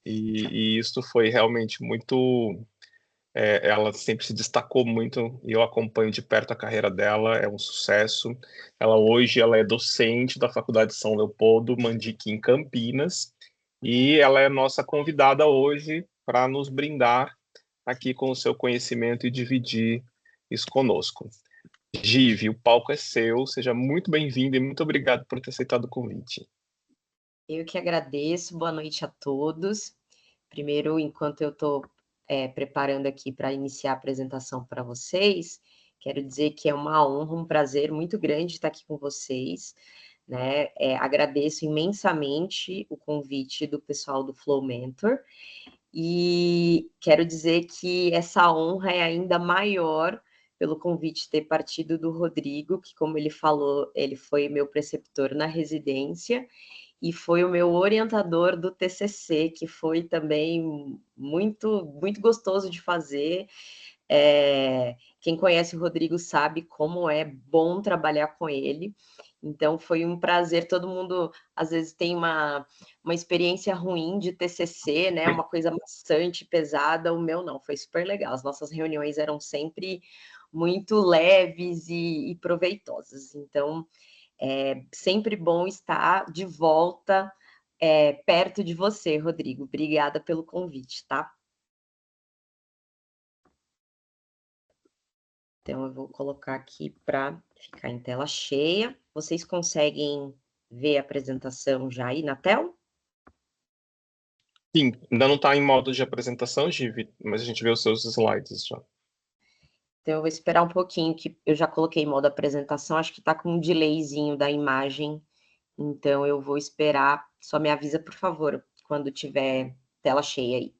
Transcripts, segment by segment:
e isso foi realmente muito... ela sempre se destacou muito e eu acompanho de perto a carreira dela, é um sucesso. Hoje ela é docente da Faculdade de São Leopoldo Mandique, em Campinas, e ela é nossa convidada hoje para nos brindar aqui com o seu conhecimento e dividir isso conosco. Give, o palco é seu, seja muito bem-vindo e muito obrigado por ter aceitado o convite. Eu que agradeço, boa noite a todos. Primeiro, enquanto eu estou preparando aqui para iniciar a apresentação para vocês, quero dizer que é uma honra, um prazer muito grande estar aqui com vocês, né? Agradeço imensamente o convite do pessoal do Flow Mentor e quero dizer que essa honra é ainda maior pelo convite ter partido do Rodrigo, que, como ele falou, ele foi meu preceptor na residência e foi o meu orientador do TCC, que foi também muito, muito gostoso de fazer. Quem conhece o Rodrigo sabe como é bom trabalhar com ele. Então, foi um prazer. Todo mundo, às vezes, tem uma experiência ruim de TCC, né? Uma coisa maçante, pesada. O meu não, foi super legal. As nossas reuniões eram sempre muito leves e proveitosas. Então, é sempre bom estar de volta perto de você, Rodrigo. Obrigada pelo convite, tá? Então, eu vou colocar aqui para ficar em tela cheia. Vocês conseguem ver a apresentação já aí na tela? Sim, ainda não está em modo de apresentação, Give, mas a gente vê os seus slides já. Então, eu vou esperar um pouquinho, que eu já coloquei em modo apresentação, acho que está com um delayzinho da imagem, então eu vou esperar. Só me avisa, por favor, quando tiver tela cheia aí.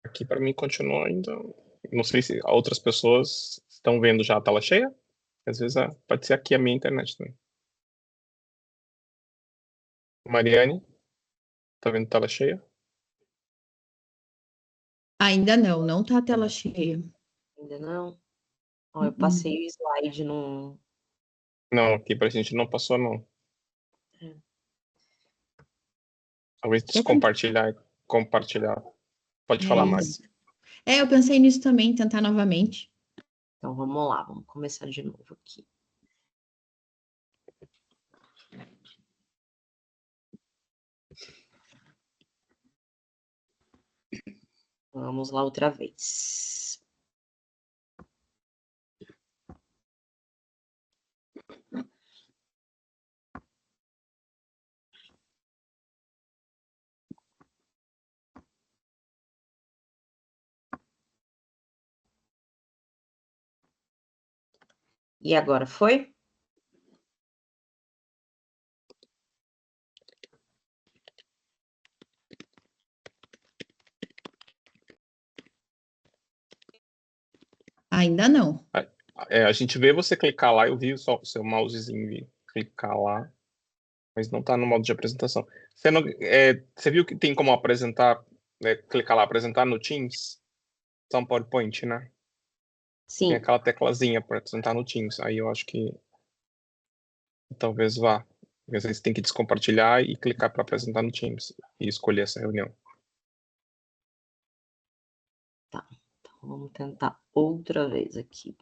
Aqui para mim continua ainda. Não sei se outras pessoas estão vendo já a tela cheia. Às vezes pode ser aqui a minha internet também. Mariane, tá vendo a tela cheia? Ainda não, não tá a tela cheia. Ainda não? Ó, eu passei o slide num... Não, aqui pra gente não passou, não. Talvez descompartilhar, compartilhar. Pode falar mais. Eu pensei nisso também, tentar novamente. Então, vamos lá, vamos começar de novo aqui. Vamos lá outra vez. E agora foi? Ainda não. A gente vê você clicar lá, eu vi só o seu mousezinho clicar lá, mas não tá no modo de apresentação. Você viu que tem como apresentar, clicar lá, apresentar no Teams? Só um PowerPoint, né? Tem Sim. aquela teclazinha para apresentar no Teams. Aí eu acho que talvez vá. Às vezes tem que descompartilhar e clicar para apresentar no Teams e escolher essa reunião. Tá, então vamos tentar outra vez aqui.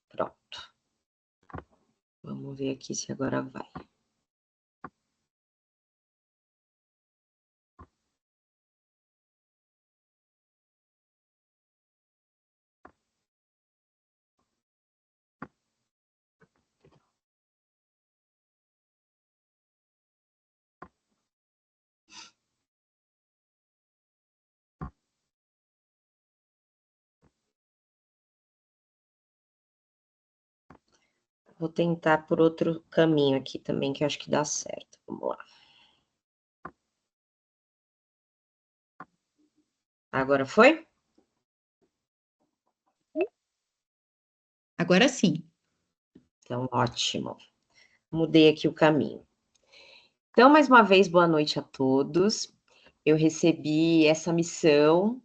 Pronto. Vamos ver aqui se agora vai. Vou tentar por outro caminho aqui também, que eu acho que dá certo. Vamos lá. Agora foi? Agora sim. Então, ótimo. Mudei aqui o caminho. Então, mais uma vez, boa noite a todos. Eu recebi essa missão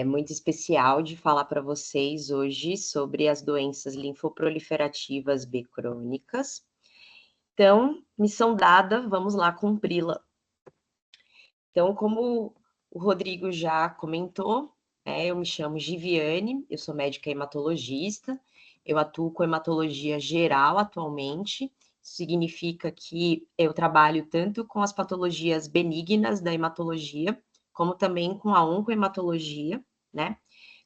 muito especial de falar para vocês hoje sobre as doenças linfoproliferativas B crônicas. Então, missão dada, vamos lá cumpri-la. Então, como o Rodrigo já comentou, eu me chamo Giviane, eu sou médica hematologista, eu atuo com hematologia geral atualmente, significa que eu trabalho tanto com as patologias benignas da hematologia, como também com a oncohematologia, né?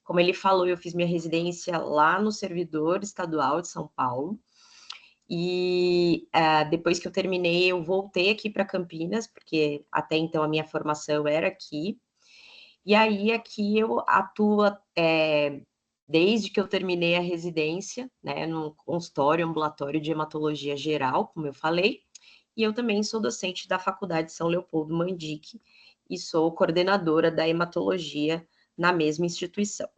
Como ele falou, eu fiz minha residência lá no Servidor Estadual de São Paulo, e depois que eu terminei, eu voltei aqui para Campinas, porque até então a minha formação era aqui. E aí aqui eu atuo desde que eu terminei a residência, né, no consultório ambulatório de hematologia geral, como eu falei, e eu também sou docente da Faculdade São Leopoldo Mandic e sou coordenadora da hematologia na mesma instituição.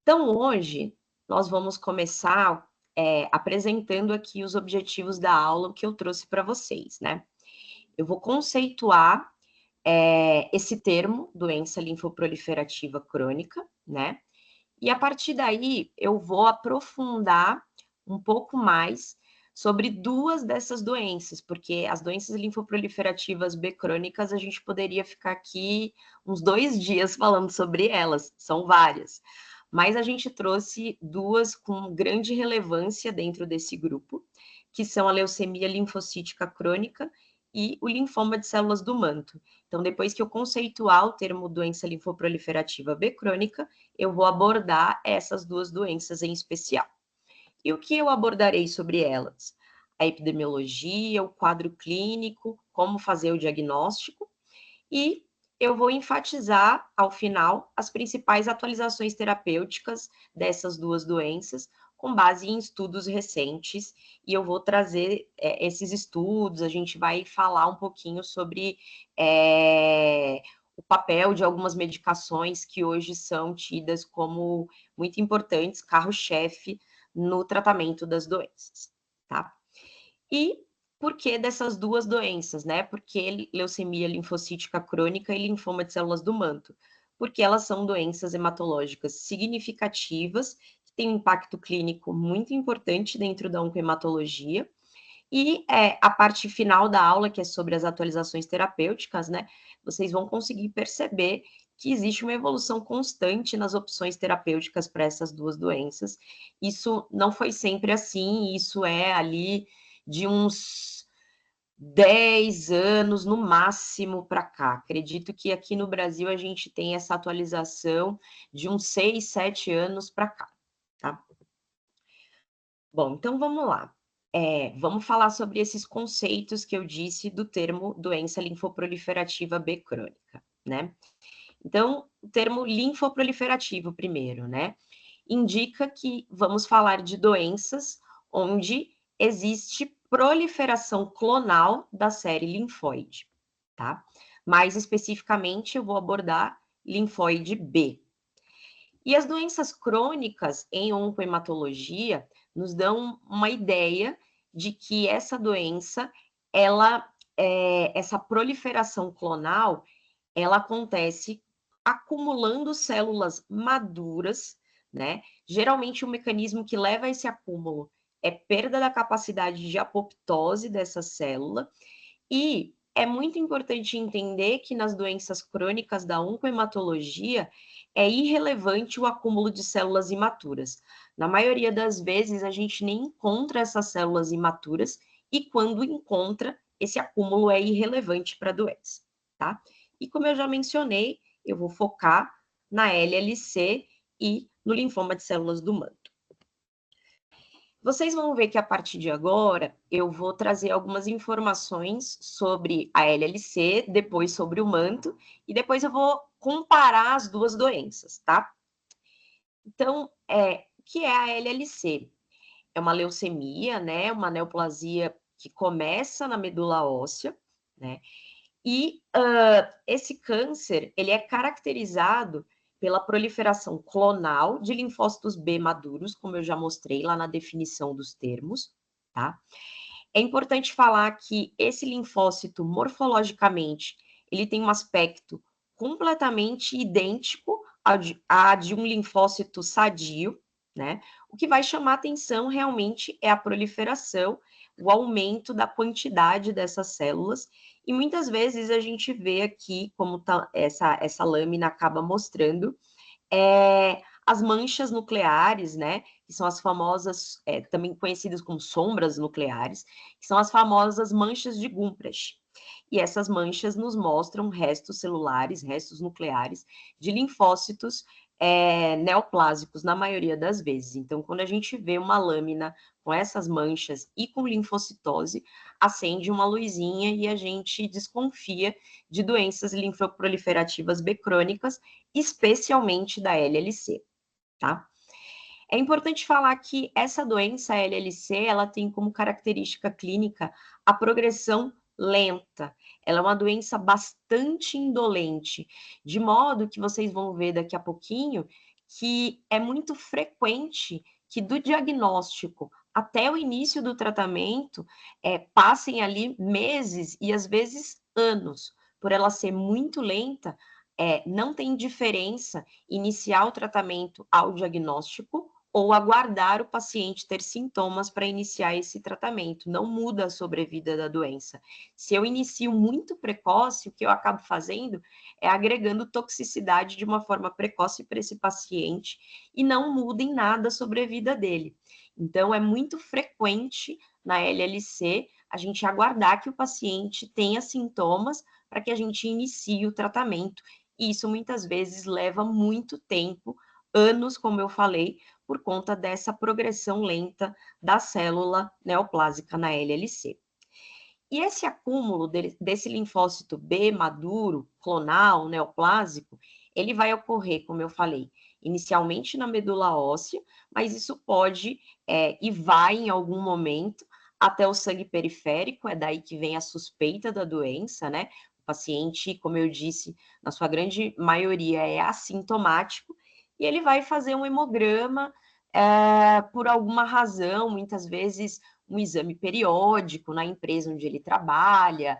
Então, hoje, nós vamos começar apresentando aqui os objetivos da aula que eu trouxe para vocês, né? Eu vou conceituar esse termo, doença linfoproliferativa crônica, né? E a partir daí, eu vou aprofundar um pouco mais sobre duas dessas doenças, porque as doenças linfoproliferativas B crônicas, a gente poderia ficar aqui uns 2 dias falando sobre elas, são várias. Mas a gente trouxe duas com grande relevância dentro desse grupo, que são a leucemia linfocítica crônica e o linfoma de células do manto. Então, depois que eu conceituar o termo doença linfoproliferativa B crônica, eu vou abordar essas duas doenças em especial. E o que eu abordarei sobre elas? A epidemiologia, o quadro clínico, como fazer o diagnóstico, e eu vou enfatizar, ao final, as principais atualizações terapêuticas dessas duas doenças, com base em estudos recentes, e eu vou trazer esses estudos, a gente vai falar um pouquinho sobre o papel de algumas medicações que hoje são tidas como muito importantes, carro-chefe, no tratamento das doenças, tá? E por que dessas duas doenças, né? Porque leucemia linfocítica crônica e linfoma de células do manto? Porque elas são doenças hematológicas significativas, que têm um impacto clínico muito importante dentro da oncohematologia. E a parte final da aula, que é sobre as atualizações terapêuticas, né? Vocês vão conseguir perceber que existe uma evolução constante nas opções terapêuticas para essas duas doenças. Isso não foi sempre assim, isso é ali de uns 10 anos no máximo para cá. Acredito que aqui no Brasil a gente tem essa atualização de uns 6, 7 anos para cá, tá? Bom, então vamos lá. Vamos falar sobre esses conceitos que eu disse do termo doença linfoproliferativa B crônica, né? Então, o termo linfoproliferativo primeiro, né? Indica que vamos falar de doenças onde existe proliferação clonal da série linfóide, tá? Mais especificamente, eu vou abordar linfóide B. E as doenças crônicas em oncohematologia nos dão uma ideia de que essa doença, essa proliferação clonal, ela acontece acumulando células maduras, né? Geralmente o mecanismo que leva a esse acúmulo é perda da capacidade de apoptose dessa célula, e é muito importante entender que nas doenças crônicas da oncohematologia é irrelevante o acúmulo de células imaturas. Na maioria das vezes, a gente nem encontra essas células imaturas, e quando encontra, esse acúmulo é irrelevante para a doença, tá? E como eu já mencionei, eu vou focar na LLC e no linfoma de células do manto. Vocês vão ver que a partir de agora eu vou trazer algumas informações sobre a LLC, depois sobre o manto, e depois eu vou comparar as duas doenças, tá? Então, o que é a LLC? É uma leucemia, né? Uma neoplasia que começa na medula óssea, né? E esse câncer, ele é caracterizado pela proliferação clonal de linfócitos B maduros, como eu já mostrei lá na definição dos termos, tá? É importante falar que esse linfócito, morfologicamente, ele tem um aspecto completamente idêntico a de um linfócito sadio, né? O que vai chamar atenção realmente é a proliferação, o aumento da quantidade dessas células, e muitas vezes a gente vê aqui, como tá, essa lâmina acaba mostrando, as manchas nucleares, né, que são as famosas, também conhecidas como sombras nucleares, que são as famosas manchas de Gumprecht. E essas manchas nos mostram restos celulares, restos nucleares de linfócitos neoplásicos, na maioria das vezes. Então, quando a gente vê uma lâmina com essas manchas e com linfocitose, acende uma luzinha e a gente desconfia de doenças linfoproliferativas B crônicas, especialmente da LLC, tá? É importante falar que essa doença, a LLC, ela tem como característica clínica a progressão lenta. Ela é uma doença bastante indolente, de modo que vocês vão ver daqui a pouquinho que é muito frequente que do diagnóstico até o início do tratamento passem ali meses e às vezes anos. Por ela ser muito lenta, não tem diferença iniciar o tratamento ao diagnóstico ou aguardar o paciente ter sintomas para iniciar esse tratamento. Não muda a sobrevida da doença. Se eu inicio muito precoce, o que eu acabo fazendo é agregando toxicidade de uma forma precoce para esse paciente e não muda em nada a sobrevida dele. Então, é muito frequente na LLC a gente aguardar que o paciente tenha sintomas para que a gente inicie o tratamento. E isso muitas vezes leva muito tempo, anos, como eu falei, por conta dessa progressão lenta da célula neoplásica na LLC. E esse acúmulo desse linfócito B maduro, clonal, neoplásico, ele vai ocorrer, como eu falei, inicialmente na medula óssea, mas isso pode e vai em algum momento até o sangue periférico, é daí que vem a suspeita da doença, né? O paciente, como eu disse, na sua grande maioria é assintomático, e ele vai fazer um hemograma por alguma razão, muitas vezes um exame periódico na empresa onde ele trabalha,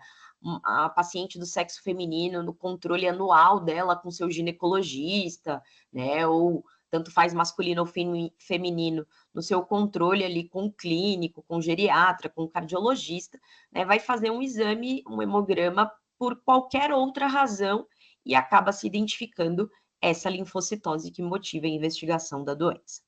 a paciente do sexo feminino no controle anual dela com seu ginecologista, né, ou tanto faz masculino ou feminino, no seu controle ali com o clínico, com o geriatra, com o cardiologista, né, vai fazer um exame, um hemograma por qualquer outra razão e acaba se identificando essa linfocitose que motiva a investigação da doença.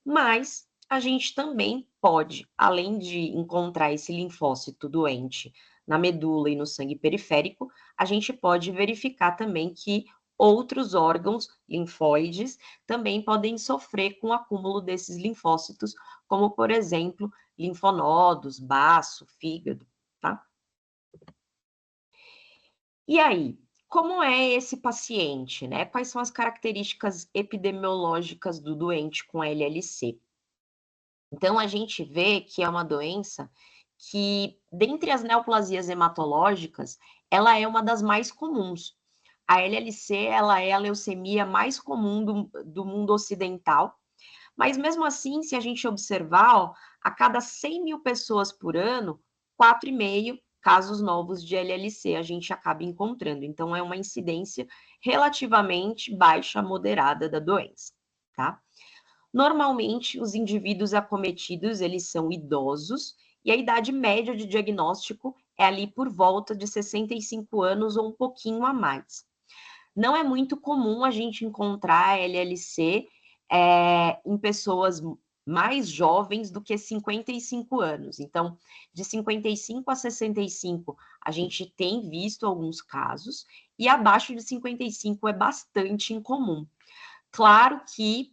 Mas a gente também pode, além de encontrar esse linfócito doente na medula e no sangue periférico, a gente pode verificar também que outros órgãos linfóides também podem sofrer com o acúmulo desses linfócitos, como, por exemplo, linfonodos, baço, fígado, tá? E aí, como é esse paciente, né? Quais são as características epidemiológicas do doente com LLC? Então, a gente vê que é uma doença que, dentre as neoplasias hematológicas, ela é uma das mais comuns. A LLC, ela é a leucemia mais comum do mundo ocidental, mas mesmo assim, se a gente observar, ó, a cada 100 mil pessoas por ano, 4,5 casos novos de LLC a gente acaba encontrando. Então, é uma incidência relativamente baixa, moderada da doença, tá? Normalmente, os indivíduos acometidos, eles são idosos, e a idade média de diagnóstico é ali por volta de 65 anos ou um pouquinho a mais. Não é muito comum a gente encontrar LLC em pessoas mais jovens do que 55 anos. Então, de 55 a 65, a gente tem visto alguns casos, e abaixo de 55 é bastante incomum. Claro que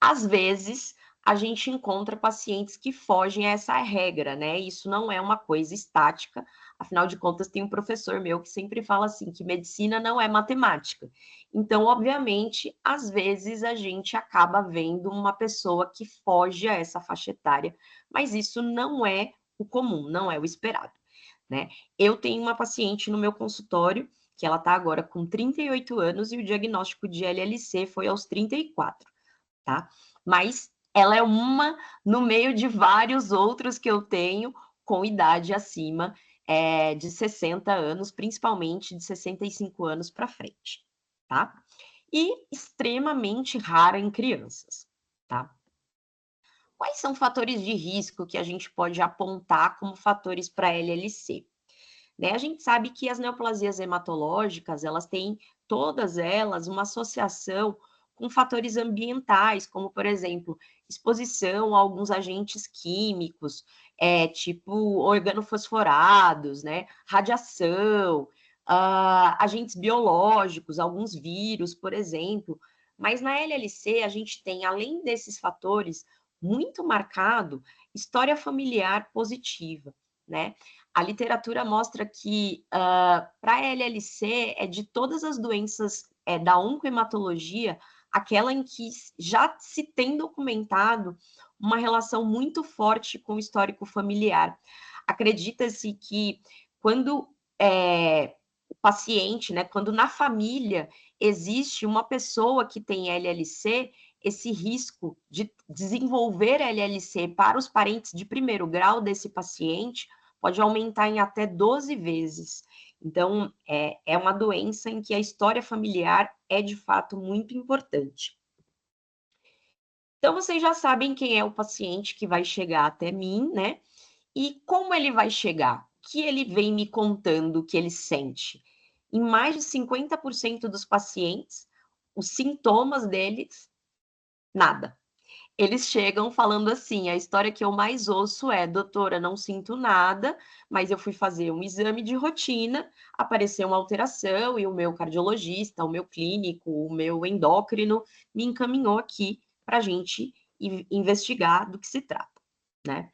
às vezes, a gente encontra pacientes que fogem a essa regra, né? Isso não é uma coisa estática, afinal de contas, tem um professor meu que sempre fala assim, que medicina não é matemática. Então, obviamente, às vezes a gente acaba vendo uma pessoa que foge a essa faixa etária, mas isso não é o comum, não é o esperado. né? Eu tenho uma paciente no meu consultório que ela está agora com 38 anos e o diagnóstico de LLC foi aos 34, tá? Mas ela é uma no meio de vários outros que eu tenho com idade acima de 60 anos, principalmente de 65 anos para frente, tá? E extremamente rara em crianças, tá? Quais são fatores de risco que a gente pode apontar como fatores para LLC? Né? A gente sabe que as neoplasias hematológicas, elas têm, todas elas, uma associação com fatores ambientais, como, por exemplo, exposição a alguns agentes químicos, tipo organofosforados, né? Radiação, agentes biológicos, alguns vírus, por exemplo. Mas na LLC, a gente tem, além desses fatores, muito marcado história familiar positiva, né? A literatura mostra que para a LLC é de todas as doenças da oncohematologia, aquela em que já se tem documentado uma relação muito forte com o histórico familiar. Acredita-se que quando o paciente, né, quando na família existe uma pessoa que tem LLC, esse risco de desenvolver LLC para os parentes de primeiro grau desse paciente pode aumentar em até 12 vezes. Então, é uma doença em que a história familiar é, de fato, muito importante. Então, vocês já sabem quem é o paciente que vai chegar até mim, né? E como ele vai chegar? O que ele vem me contando que ele sente? Em mais de 50% dos pacientes, os sintomas deles, nada. Eles chegam falando assim, a história que eu mais ouço é, doutora, não sinto nada, mas eu fui fazer um exame de rotina, apareceu uma alteração e o meu cardiologista, o meu clínico, o meu endócrino me encaminhou aqui para a gente investigar do que se trata, né?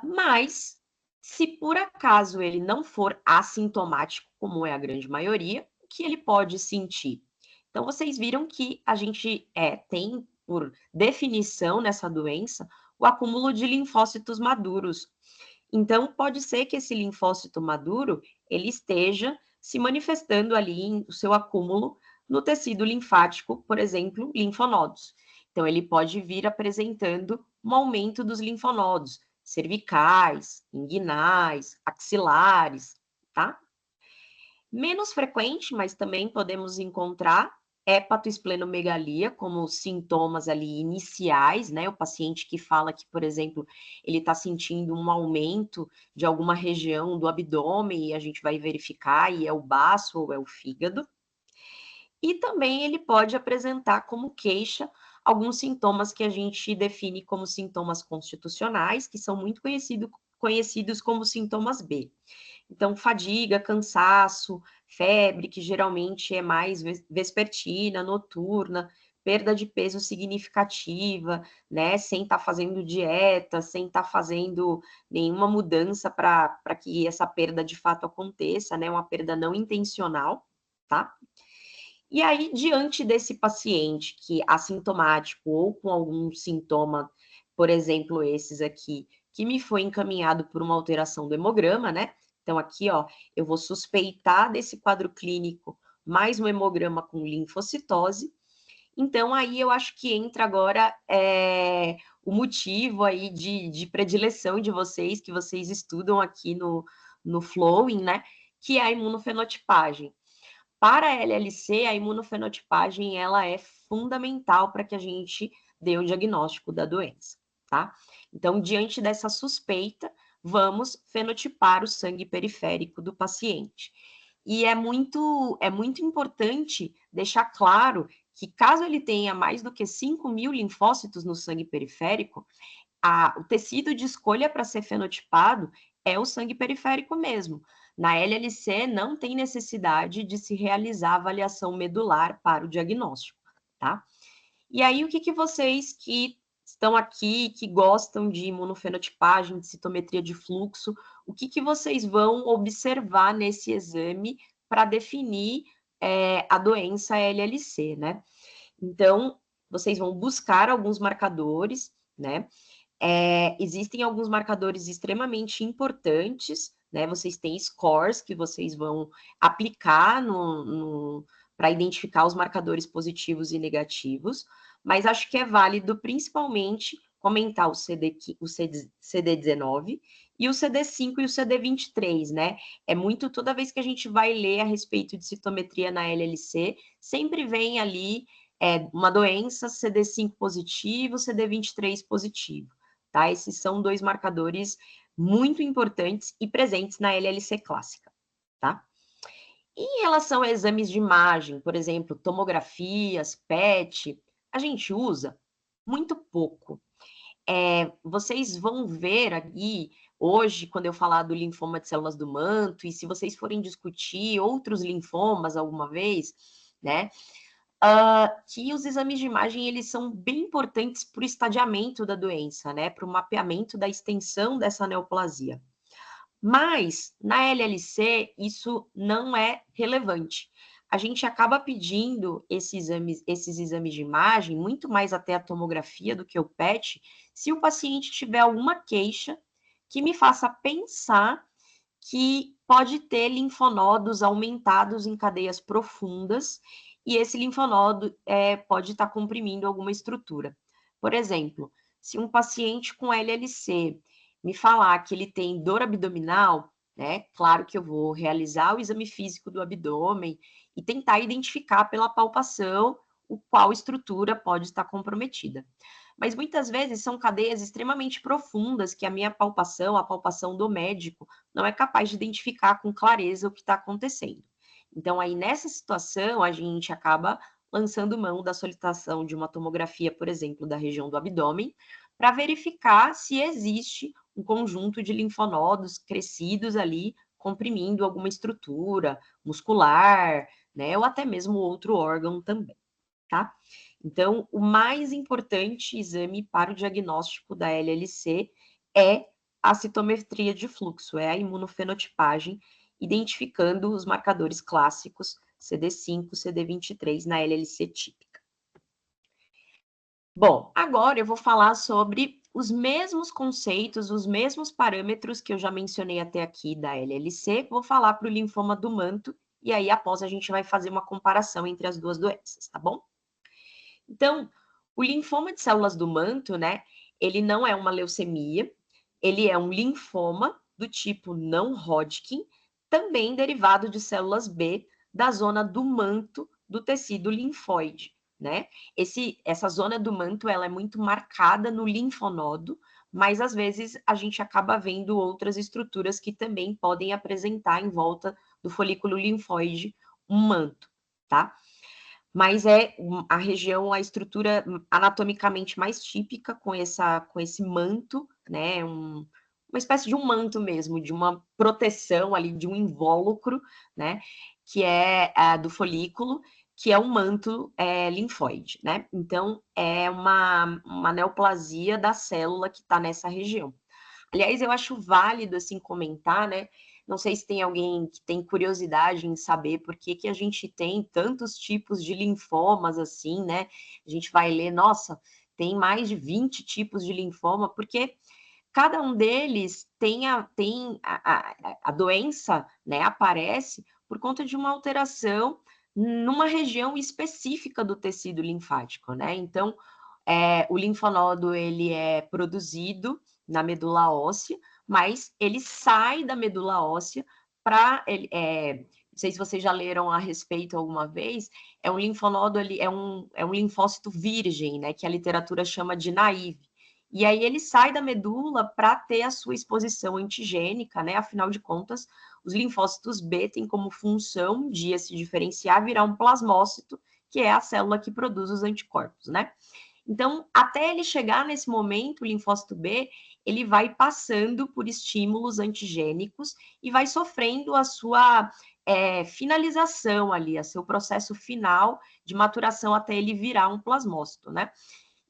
Mas, se por acaso ele não for assintomático, como é a grande maioria, o que ele pode sentir? Então, vocês viram que a gente tem, por definição nessa doença, o acúmulo de linfócitos maduros. Então, pode ser que esse linfócito maduro, ele esteja se manifestando ali em o seu acúmulo no tecido linfático, por exemplo, linfonodos. Então, ele pode vir apresentando um aumento dos linfonodos, cervicais, inguinais, axilares, tá? Menos frequente, mas também podemos encontrar hepatoesplenomegalia como sintomas ali iniciais, né? O paciente que fala que, por exemplo, ele está sentindo um aumento de alguma região do abdômen e a gente vai verificar e é o baço ou é o fígado. E também ele pode apresentar como queixa alguns sintomas que a gente define como sintomas constitucionais, que são muito conhecidos como sintomas B. Então, fadiga, cansaço, febre, que geralmente é mais vespertina, noturna, perda de peso significativa, né? Sem estar fazendo dieta, sem estar fazendo nenhuma mudança para que essa perda de fato aconteça, né? Uma perda não intencional, tá? E aí, diante desse paciente que assintomático ou com algum sintoma, por exemplo, esses aqui, que me foi encaminhado por uma alteração do hemograma, né? Então, aqui, ó, eu vou suspeitar desse quadro clínico mais um hemograma com linfocitose. Então, aí eu acho que entra agora o motivo aí de predileção de vocês, que vocês estudam aqui no Flowing, né? Que é a imunofenotipagem. Para a LLC, a imunofenotipagem ela é fundamental para que a gente dê o diagnóstico da doença, tá? Então, diante dessa suspeita, vamos fenotipar o sangue periférico do paciente. E é muito importante deixar claro que, caso ele tenha mais do que 5.000 linfócitos no sangue periférico, o tecido de escolha para ser fenotipado é o sangue periférico mesmo. Na LLC, não tem necessidade de se realizar avaliação medular para o diagnóstico, tá? E aí, o que vocês que estão aqui, que gostam de imunofenotipagem, de citometria de fluxo, o que vocês vão observar nesse exame para definir a doença LLC, né? Então, vocês vão buscar alguns marcadores, né? Existem alguns marcadores extremamente importantes, né? Vocês têm scores que vocês vão aplicar para identificar os marcadores positivos e negativos, mas acho que é válido principalmente comentar o CD19 e o CD5 e o CD23, né? É muito, toda vez que a gente vai ler a respeito de citometria na LLC, sempre vem ali uma doença, CD5 positivo, CD23 positivo, tá? Esses são 2 marcadores muito importantes e presentes na LLC clássica, tá? Em relação a exames de imagem, por exemplo, tomografias, PET, a gente usa muito pouco. Vocês vão ver aqui, hoje, quando eu falar do linfoma de células do manto, e se vocês forem discutir outros linfomas alguma vez, né, que os exames de imagem, eles são bem importantes para o estadiamento da doença, né, para o mapeamento da extensão dessa neoplasia. Mas, na LLC, isso não é relevante. A gente acaba pedindo esses exames de imagem, muito mais até a tomografia do que o PET, se o paciente tiver alguma queixa que me faça pensar que pode ter linfonodos aumentados em cadeias profundas, e esse linfonodo pode estar comprimindo alguma estrutura. Por exemplo, se um paciente com LLC me falar que ele tem dor abdominal, né? Claro que eu vou realizar o exame físico do abdômen e tentar identificar pela palpação qual estrutura pode estar comprometida. Mas muitas vezes são cadeias extremamente profundas que a minha palpação, a palpação do médico, não é capaz de identificar com clareza o que está acontecendo. Então, aí nessa situação, a gente acaba lançando mão da solicitação de uma tomografia, por exemplo, da região do abdômen, para verificar se existe um conjunto de linfonodos crescidos ali, comprimindo alguma estrutura muscular, né, ou até mesmo outro órgão também, tá? Então, o mais importante exame para o diagnóstico da LLC é a citometria de fluxo, é a imunofenotipagem, identificando os marcadores clássicos CD5, CD23 na LLC típica. Bom, agora eu vou falar sobre os mesmos conceitos, os mesmos parâmetros que eu já mencionei até aqui da LLC, vou falar para o linfoma do manto, e aí após a gente vai fazer uma comparação entre as duas doenças, tá bom? Então, o linfoma de células do manto, né, ele não é uma leucemia, ele é um linfoma do tipo não Hodgkin, também derivado de células B da zona do manto do tecido linfóide, né? Essa zona do manto, ela é muito marcada no linfonodo, mas às vezes a gente acaba vendo outras estruturas que também podem apresentar em volta do folículo linfóide um manto, tá? Mas é a região, a estrutura anatomicamente mais típica com esse manto, né? Uma espécie de um manto mesmo, de uma proteção ali, de um invólucro, né? Que é do folículo, que é um manto linfóide, né? Então, é uma neoplasia da célula que está nessa região. Aliás, eu acho válido, assim, comentar, né? Não sei se tem alguém que tem curiosidade em saber por que a gente tem tantos tipos de linfomas, assim, né? A gente vai ler, nossa, tem mais de 20 tipos de linfoma, porque cada um deles tem a doença, né? Aparece por conta de uma alteração numa região específica do tecido linfático, né? Então, o linfonodo, ele é produzido na medula óssea, mas ele sai da medula óssea para... não sei se vocês já leram a respeito alguma vez, é um linfonodo, é um linfócito virgem, né, que a literatura chama de naive. E aí ele sai da medula para ter a sua exposição antigênica, né? Afinal de contas, os linfócitos B têm como função de se diferenciar, virar um plasmócito, que é a célula que produz os anticorpos, né? Então, até ele chegar nesse momento, o linfócito B, ele vai passando por estímulos antigênicos e vai sofrendo a sua finalização ali, a seu processo final de maturação até ele virar um plasmócito, né?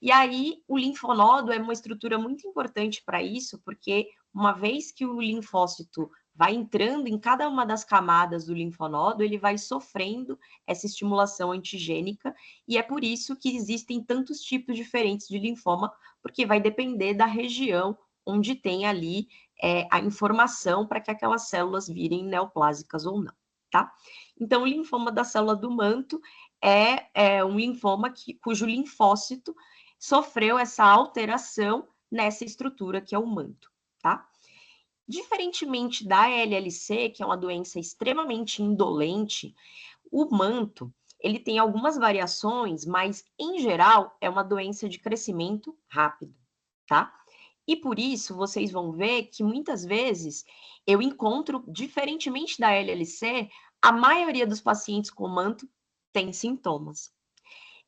E aí, o linfonodo é uma estrutura muito importante para isso, porque uma vez que o linfócito vai entrando em cada uma das camadas do linfonodo, ele vai sofrendo essa estimulação antigênica, e é por isso que existem tantos tipos diferentes de linfoma, porque vai depender da região onde tem ali a informação para que aquelas células virem neoplásicas ou não, tá? Então, o linfoma da célula do manto é um linfoma cujo linfócito sofreu essa alteração nessa estrutura que é o manto, tá? Diferentemente da LLC, que é uma doença extremamente indolente, o manto, ele tem algumas variações, mas, em geral, é uma doença de crescimento rápido, tá? E por isso, vocês vão ver que, muitas vezes, eu encontro, diferentemente da LLC, a maioria dos pacientes com manto tem sintomas.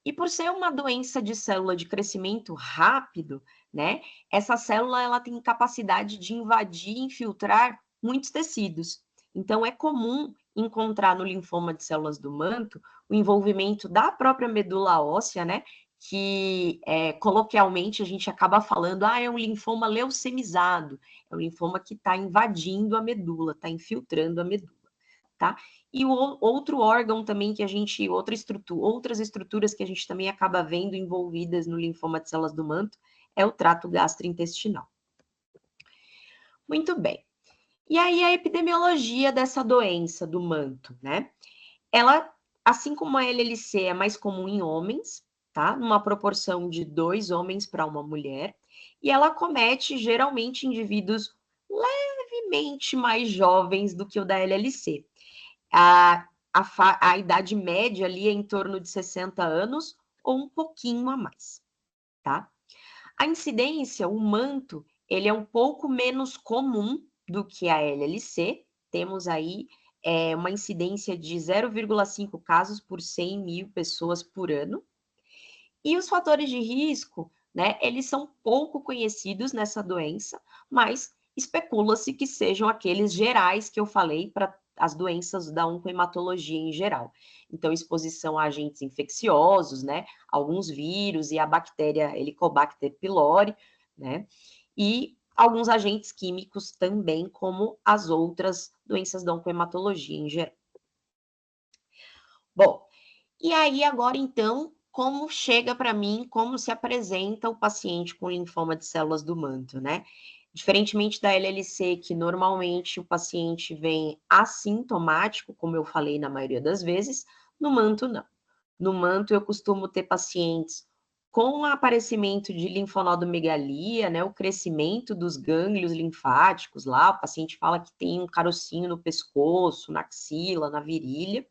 E por ser uma doença de célula de crescimento rápido, né, essa célula ela tem capacidade de invadir e infiltrar muitos tecidos. Então, é comum encontrar no linfoma de células do manto o envolvimento da própria medula óssea, né, que coloquialmente a gente acaba falando, é um linfoma leucemizado, é um linfoma que está invadindo a medula, está infiltrando a medula, tá? E o outro órgão também que a gente, outras estruturas que a gente também acaba vendo envolvidas no linfoma de células do manto é o trato gastrointestinal. Muito bem. E aí a epidemiologia dessa doença do manto, né? Ela, assim como a LLC é mais comum em homens, tá? Numa proporção de 2 homens para uma mulher, e ela acomete geralmente indivíduos levemente mais jovens do que o da LLC. A idade média ali é em torno de 60 anos ou um pouquinho a mais, tá? A incidência, o manto, ele é um pouco menos comum do que a LLC. Temos aí uma incidência de 0,5 casos por 100 mil pessoas por ano. E os fatores de risco, né, eles são pouco conhecidos nessa doença, mas especula-se que sejam aqueles gerais que eu falei para as doenças da oncohematologia em geral. Então, exposição a agentes infecciosos, né, alguns vírus e a bactéria Helicobacter pylori, né, e alguns agentes químicos também, como as outras doenças da oncohematologia em geral. Bom, e aí agora então, como chega para mim, como se apresenta o paciente com linfoma de células do manto, né? Diferentemente da LLC, que normalmente o paciente vem assintomático, como eu falei na maioria das vezes, no manto não. No manto eu costumo ter pacientes com aparecimento de linfonodomegalia, né, o crescimento dos gânglios linfáticos lá, o paciente fala que tem um carocinho no pescoço, na axila, na virilha.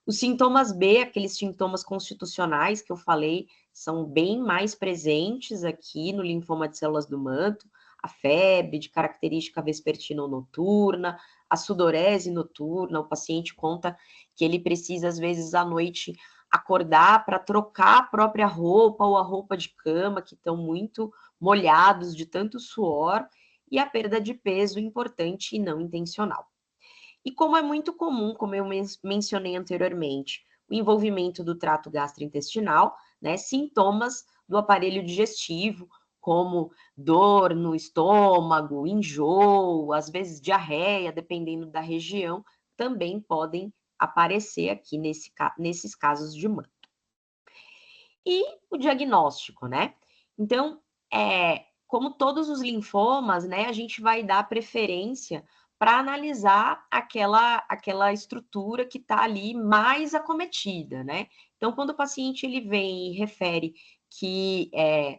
Os sintomas B, aqueles sintomas constitucionais que eu falei, são bem mais presentes aqui no linfoma de células do manto, a febre de característica vespertina ou noturna, a sudorese noturna, o paciente conta que ele precisa, às vezes, à noite, acordar para trocar a própria roupa ou a roupa de cama, que estão muito molhados de tanto suor, e a perda de peso importante e não intencional. E como é muito comum, como eu mencionei anteriormente, o envolvimento do trato gastrointestinal, né, sintomas do aparelho digestivo, como dor no estômago, enjoo, às vezes diarreia, dependendo da região, também podem aparecer aqui nesses casos de manto. E o diagnóstico, né? Então, como todos os linfomas, né, a gente vai dar preferência para analisar aquela estrutura que está ali mais acometida, né? Então, quando o paciente ele vem e refere que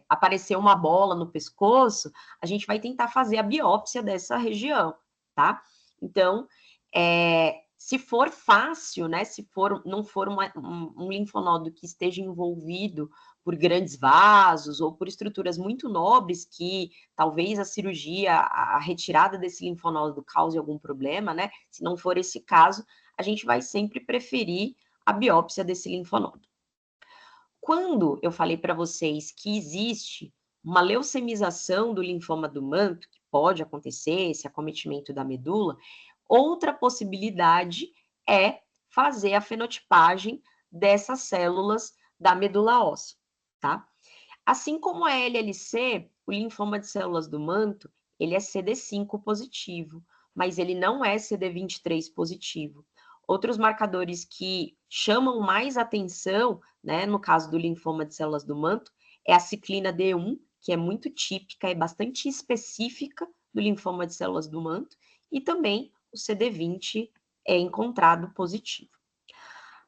apareceu uma bola no pescoço, a gente vai tentar fazer a biópsia dessa região, tá? Então, se for fácil, né? Se não for um linfonodo que esteja envolvido por grandes vasos ou por estruturas muito nobres que talvez a cirurgia, a retirada desse linfonodo cause algum problema, né? Se não for esse caso, a gente vai sempre preferir a biópsia desse linfonodo. Quando eu falei para vocês que existe uma leucemização do linfoma do manto, que pode acontecer, esse acometimento da medula, outra possibilidade é fazer a fenotipagem dessas células da medula óssea, tá? Assim como a LLC, o linfoma de células do manto, ele é CD5 positivo, mas ele não é CD23 positivo. Outros marcadores que chamam mais atenção, né, no caso do linfoma de células do manto, é a ciclina D1, que é muito típica e bastante específica do linfoma de células do manto, e também o CD20 é encontrado positivo.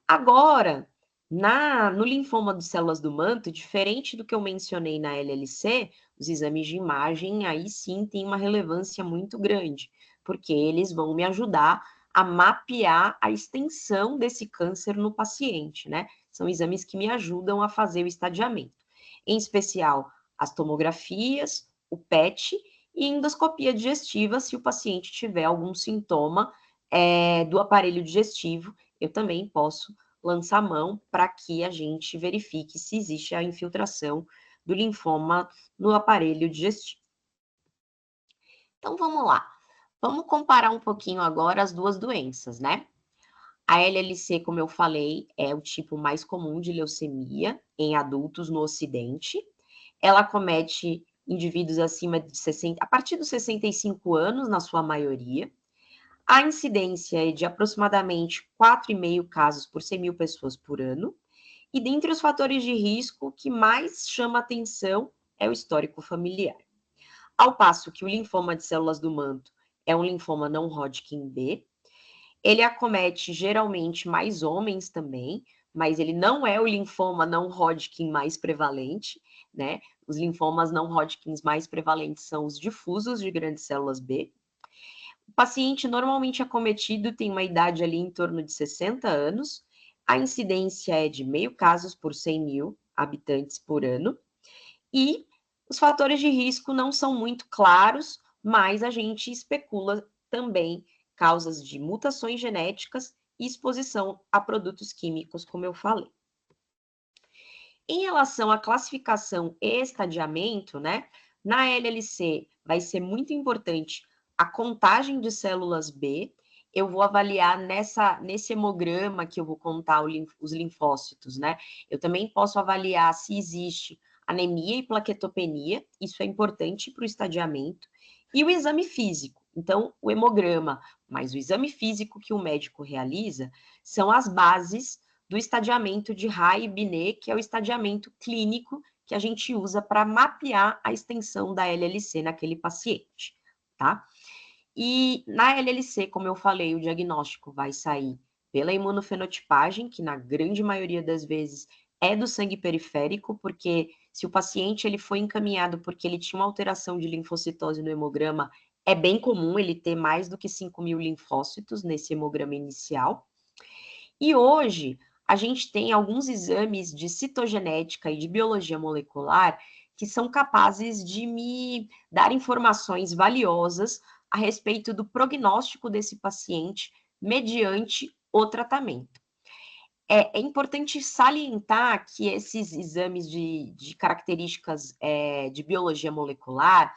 Agora, no linfoma de células do manto, diferente do que eu mencionei na LLC, os exames de imagem aí sim têm uma relevância muito grande, porque eles vão me ajudar a mapear a extensão desse câncer no paciente, né? São exames que me ajudam a fazer o estadiamento. Em especial, as tomografias, o PET e endoscopia digestiva, se o paciente tiver algum sintoma do aparelho digestivo, eu também posso lançar mão para que a gente verifique se existe a infiltração do linfoma no aparelho digestivo. Então, vamos lá. Vamos comparar um pouquinho agora as duas doenças, né? A LLC, como eu falei, é o tipo mais comum de leucemia em adultos no Ocidente. Ela acomete indivíduos acima de 60, a partir dos 65 anos, na sua maioria. A incidência é de aproximadamente 4,5 casos por 100 mil pessoas por ano. E dentre os fatores de risco, o que mais chama atenção é o histórico familiar. Ao passo que o linfoma de células do manto é um linfoma não Hodgkin B, ele acomete geralmente mais homens também, mas ele não é o linfoma não Hodgkin mais prevalente, né? Os linfomas não Hodgkins mais prevalentes são os difusos de grandes células B. O paciente normalmente acometido tem uma idade ali em torno de 60 anos, a incidência é de 0,5 casos por 100 mil habitantes por ano, e os fatores de risco não são muito claros, mas a gente especula também causas de mutações genéticas e exposição a produtos químicos, como eu falei. Em relação à classificação e estadiamento, né, na LLC vai ser muito importante a contagem de células B. Eu vou avaliar nesse hemograma que eu vou contar os linfócitos, né? Eu também posso avaliar se existe anemia e plaquetopenia, isso é importante para o estadiamento, e o exame físico. Então, o hemograma mais o exame físico que o médico realiza são as bases do estadiamento de Rai e Binet, que é o estadiamento clínico que a gente usa para mapear a extensão da LLC naquele paciente, tá? E na LLC, como eu falei, o diagnóstico vai sair pela imunofenotipagem, que na grande maioria das vezes é do sangue periférico, porque se o paciente ele foi encaminhado porque ele tinha uma alteração de linfocitose no hemograma, é bem comum ele ter mais do que 5 mil linfócitos nesse hemograma inicial. E hoje, a gente tem alguns exames de citogenética e de biologia molecular que são capazes de me dar informações valiosas a respeito do prognóstico desse paciente mediante o tratamento. É importante salientar que esses exames de características de biologia molecular,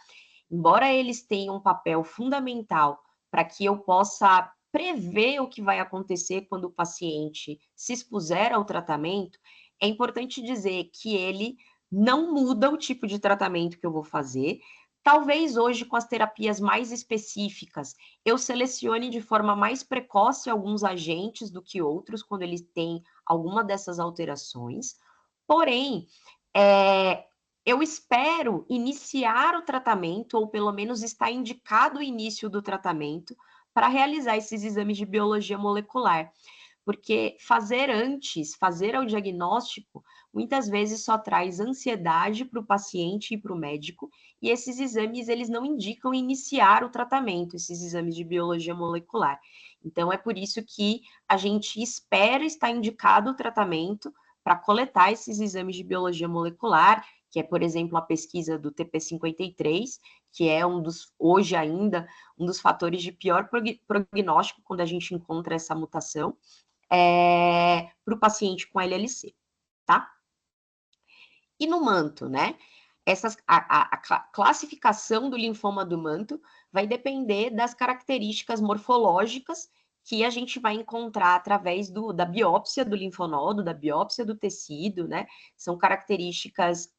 embora eles tenham um papel fundamental para que eu possa prever o que vai acontecer quando o paciente se expuser ao tratamento, é importante dizer que ele não muda o tipo de tratamento que eu vou fazer. Talvez hoje, com as terapias mais específicas, eu selecione de forma mais precoce alguns agentes do que outros, quando eles têm alguma dessas alterações. Porém, eu espero iniciar o tratamento, ou pelo menos está indicado o início do tratamento, para realizar esses exames de biologia molecular. Porque fazer o diagnóstico, muitas vezes só traz ansiedade para o paciente e para o médico, e esses exames, eles não indicam iniciar o tratamento, esses exames de biologia molecular. Então, é por isso que a gente espera estar indicado o tratamento para coletar esses exames de biologia molecular, que é, por exemplo, a pesquisa do TP53, que é hoje ainda, um dos fatores de pior prognóstico quando a gente encontra essa mutação, para o paciente com LLC, tá? E no manto, né? A classificação do linfoma do manto vai depender das características morfológicas que a gente vai encontrar através da biópsia do linfonodo, da biópsia do tecido, né? São características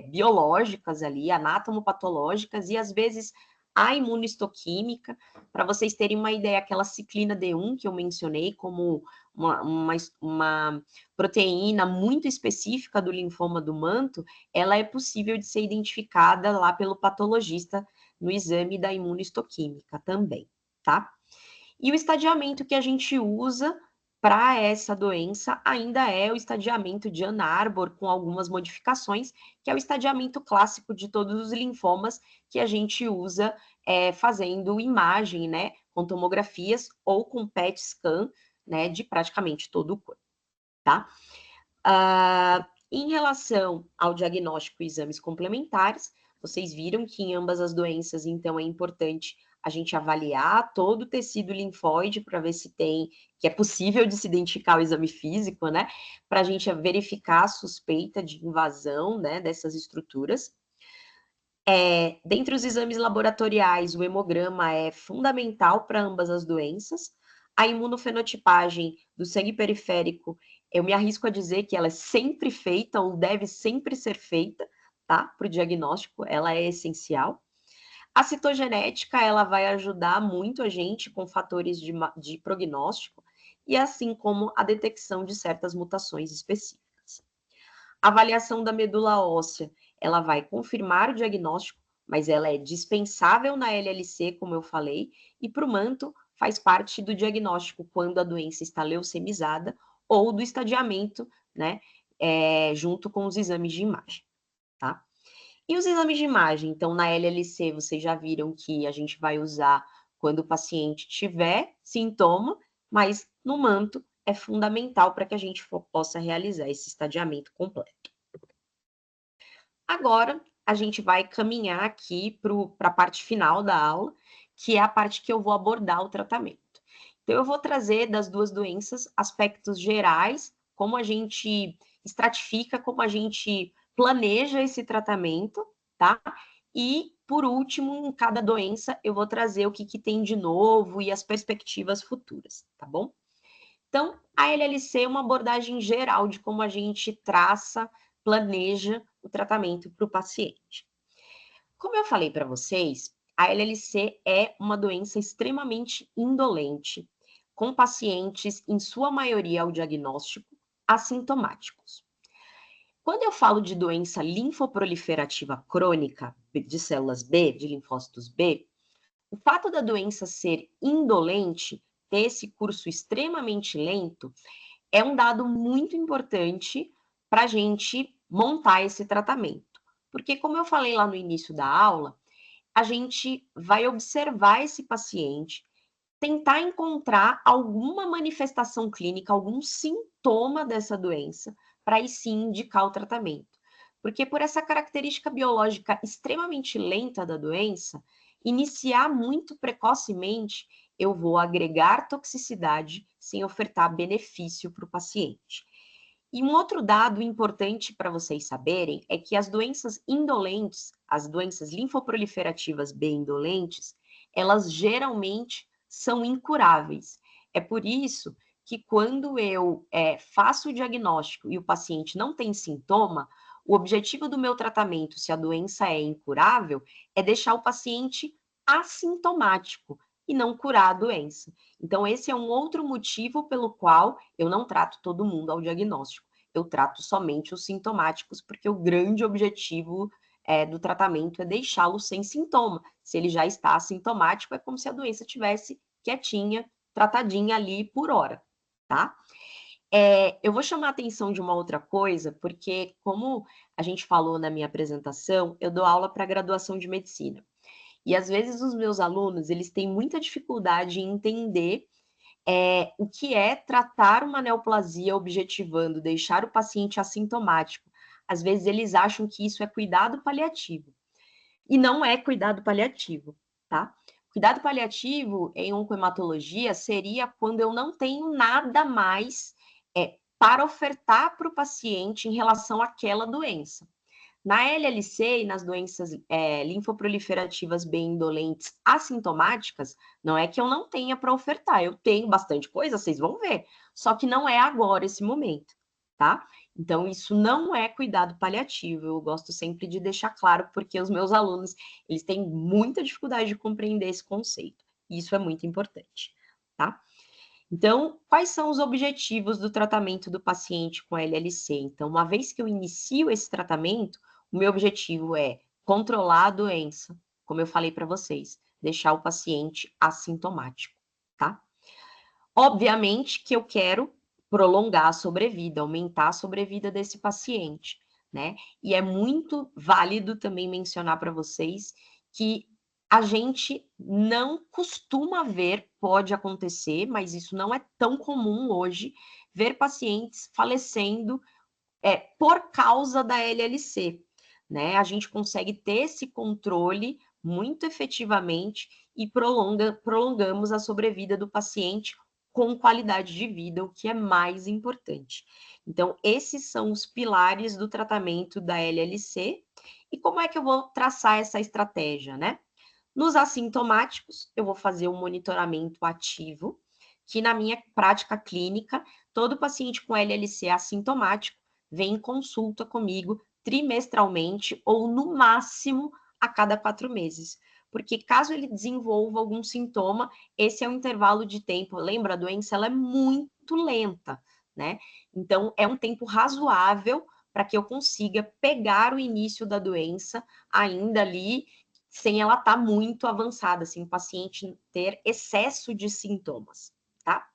biológicas ali, anatomopatológicas, e às vezes a imunohistoquímica. Para vocês terem uma ideia, aquela ciclina D1 que eu mencionei como uma proteína muito específica do linfoma do manto, ela é possível de ser identificada lá pelo patologista no exame da imunohistoquímica também, tá? E o estadiamento que a gente usa para essa doença ainda é o estadiamento de Ann Arbor, com algumas modificações, que é o estadiamento clássico de todos os linfomas que a gente usa fazendo imagem, né, com tomografias ou com PET scan, né, de praticamente todo o corpo, tá? Em relação ao diagnóstico e exames complementares, vocês viram que em ambas as doenças, então, é importante a gente avaliar todo o tecido linfóide para ver se tem, que é possível de se identificar o exame físico, né? Para a gente verificar a suspeita de invasão, né, dessas estruturas. Dentre os exames laboratoriais, o hemograma é fundamental para ambas as doenças. A imunofenotipagem do sangue periférico, eu me arrisco a dizer que ela é sempre feita ou deve sempre ser feita, tá? Para o diagnóstico, ela é essencial. A citogenética, ela vai ajudar muito a gente com fatores de prognóstico e assim como a detecção de certas mutações específicas. A avaliação da medula óssea, ela vai confirmar o diagnóstico, mas ela é dispensável na LLC, como eu falei, e para o manto faz parte do diagnóstico quando a doença está leucemizada ou do estadiamento, né, junto com os exames de imagem, tá? E os exames de imagem? Então, na LLC, vocês já viram que a gente vai usar quando o paciente tiver sintoma, mas no manto é fundamental para que a gente possa realizar esse estadiamento completo. Agora, a gente vai caminhar aqui para a parte final da aula, que é a parte que eu vou abordar o tratamento. Então, eu vou trazer das duas doenças aspectos gerais, como a gente estratifica, como a gente planeja esse tratamento, tá? E, por último, em cada doença, eu vou trazer o que tem de novo e as perspectivas futuras, tá bom? Então, a LLC é uma abordagem geral de como a gente traça, planeja o tratamento para o paciente. Como eu falei para vocês, a LLC é uma doença extremamente indolente, com pacientes, em sua maioria, ao diagnóstico, assintomáticos. Quando eu falo de doença linfoproliferativa crônica de células B, de linfócitos B, o fato da doença ser indolente, ter esse curso extremamente lento, é um dado muito importante para a gente montar esse tratamento. Porque, como eu falei lá no início da aula, a gente vai observar esse paciente, tentar encontrar alguma manifestação clínica, algum sintoma dessa doença, para aí sim indicar o tratamento. Porque por essa característica biológica extremamente lenta da doença, iniciar muito precocemente, eu vou agregar toxicidade sem ofertar benefício para o paciente. E um outro dado importante para vocês saberem é que as doenças indolentes, as doenças linfoproliferativas B indolentes, elas geralmente são incuráveis. É por isso que quando eu faço o diagnóstico e o paciente não tem sintoma, o objetivo do meu tratamento, se a doença é incurável, é deixar o paciente assintomático e não curar a doença. Então, esse é um outro motivo pelo qual eu não trato todo mundo ao diagnóstico. Eu trato somente os sintomáticos, porque o grande objetivo do tratamento é deixá-lo sem sintoma. Se ele já está assintomático, é como se a doença tivesse quietinha, tratadinha ali por hora, tá? Eu vou chamar a atenção de uma outra coisa, porque como a gente falou na minha apresentação, eu dou aula para graduação de medicina. E às vezes os meus alunos, eles têm muita dificuldade em entender o que é tratar uma neoplasia objetivando, deixar o paciente assintomático. Às vezes eles acham que isso é cuidado paliativo. E não é cuidado paliativo, tá? Cuidado paliativo em oncohematologia seria quando eu não tenho nada mais para ofertar para o paciente em relação àquela doença. Na LLC e nas doenças linfoproliferativas B indolentes assintomáticas, não é que eu não tenha para ofertar, eu tenho bastante coisa, vocês vão ver, só que não é agora esse momento, tá? Então, isso não é cuidado paliativo, eu gosto sempre de deixar claro, porque os meus alunos, eles têm muita dificuldade de compreender esse conceito, e isso é muito importante, tá? Então, quais são os objetivos do tratamento do paciente com LLC? Então, uma vez que eu inicio esse tratamento, o meu objetivo é controlar a doença, como eu falei para vocês, deixar o paciente assintomático, tá? Obviamente que eu quero prolongar a sobrevida, aumentar a sobrevida desse paciente, né? E é muito válido também mencionar para vocês que a gente não costuma ver, pode acontecer, mas isso não é tão comum hoje, ver pacientes falecendo por causa da LLC, né? A gente consegue ter esse controle muito efetivamente e prolongamos a sobrevida do paciente com qualidade de vida, o que é mais importante. Então, esses são os pilares do tratamento da LLC. E como é que eu vou traçar essa estratégia, né? Nos assintomáticos, eu vou fazer um monitoramento ativo, que na minha prática clínica, todo paciente com LLC assintomático vem em consulta comigo trimestralmente ou no máximo a cada 4 meses. Porque caso ele desenvolva algum sintoma, esse é um intervalo de tempo. Lembra, a doença ela é muito lenta, né? Então, é um tempo razoável para que eu consiga pegar o início da doença ainda ali sem ela estar muito avançada, sem o paciente ter excesso de sintomas, tá?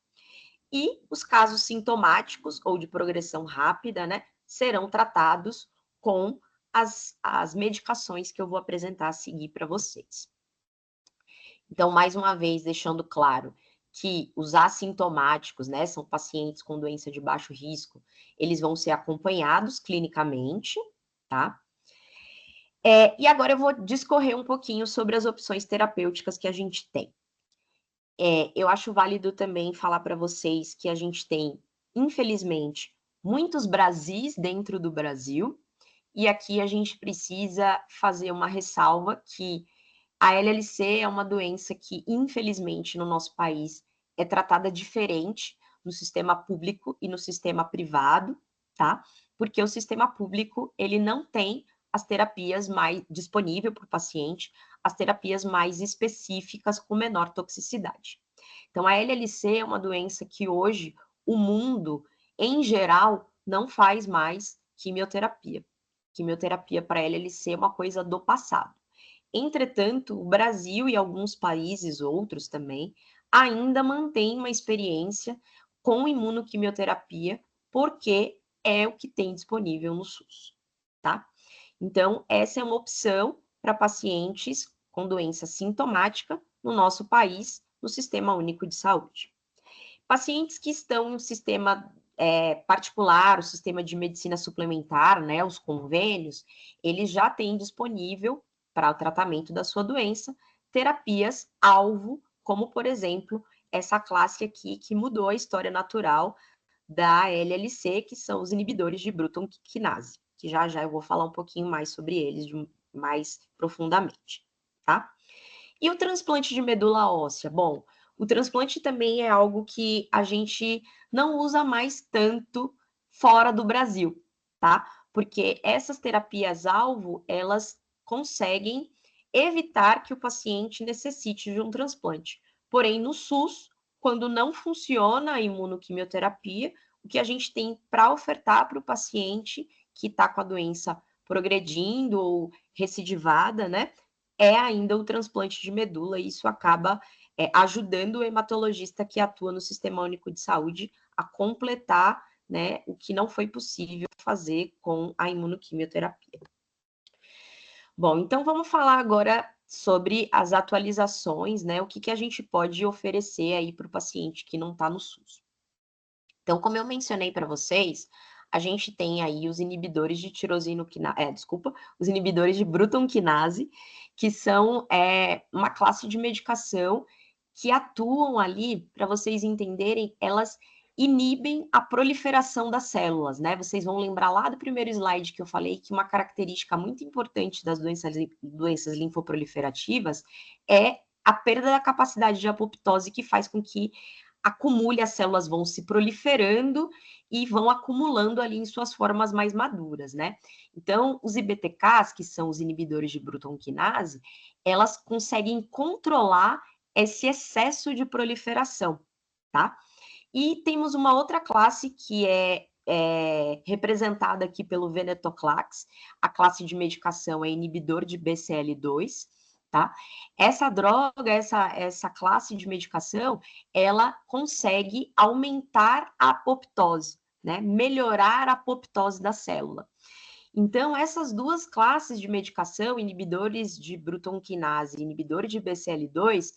E os casos sintomáticos ou de progressão rápida, né, serão tratados com as medicações que eu vou apresentar a seguir para vocês. Então, mais uma vez, deixando claro que os assintomáticos, né, são pacientes com doença de baixo risco, eles vão ser acompanhados clinicamente, tá? E agora eu vou discorrer um pouquinho sobre as opções terapêuticas que a gente tem. Eu acho válido também falar para vocês que a gente tem, infelizmente, muitos Brasis dentro do Brasil, e aqui a gente precisa fazer uma ressalva que a LLC é uma doença que, infelizmente, no nosso país é tratada diferente no sistema público e no sistema privado, tá? Porque o sistema público, ele não tem as terapias mais disponíveis para o paciente, as terapias mais específicas com menor toxicidade. Então, a LLC é uma doença que hoje o mundo, em geral, não faz mais quimioterapia. Quimioterapia para LLC é uma coisa do passado. Entretanto, o Brasil e alguns países outros também ainda mantêm uma experiência com imunoquimioterapia, porque é o que tem disponível no SUS, tá? Então, essa é uma opção para pacientes com doença sintomática no nosso país, no Sistema Único de Saúde. Pacientes que estão em um sistema particular, o sistema de medicina suplementar, né, os convênios, eles já têm disponível para o tratamento da sua doença terapias alvo, como por exemplo essa classe aqui que mudou a história natural da LLC, que são os inibidores de Bruton quinase, que já eu vou falar um pouquinho mais sobre eles mais profundamente, tá? E o transplante de medula óssea? Bom, o transplante também é algo que a gente não usa mais tanto fora do Brasil, tá? Porque essas terapias-alvo, elas conseguem evitar que o paciente necessite de um transplante. Porém, no SUS, quando não funciona a imunoquimioterapia, o que a gente tem para ofertar para o paciente que está com a doença progredindo ou recidivada, né? É ainda o transplante de medula, e isso acaba ajudando o hematologista que atua no Sistema Único de Saúde a completar, né, o que não foi possível fazer com a imunoquimioterapia. Bom, então vamos falar agora sobre as atualizações, né, o que a gente pode oferecer aí para o paciente que não está no SUS. Então, como eu mencionei para vocês, a gente tem aí os inibidores de os inibidores de Bruton quinase, que são uma classe de medicação que atuam ali, para vocês entenderem, elas inibem a proliferação das células, né? Vocês vão lembrar lá do primeiro slide que eu falei que uma característica muito importante das doenças linfoproliferativas é a perda da capacidade de apoptose, que faz com que acumule, as células vão se proliferando e vão acumulando ali em suas formas mais maduras, né? Então, os IBTKs, que são os inibidores de Bruton quinase, elas conseguem controlar esse excesso de proliferação, tá? E temos uma outra classe que é representada aqui pelo venetoclax. A classe de medicação é inibidor de BCL2, tá? Essa droga, essa classe de medicação, ela consegue aumentar a apoptose, né? Melhorar a apoptose da célula. Então, essas duas classes de medicação, inibidores de Bruton quinase e inibidores de BCL2,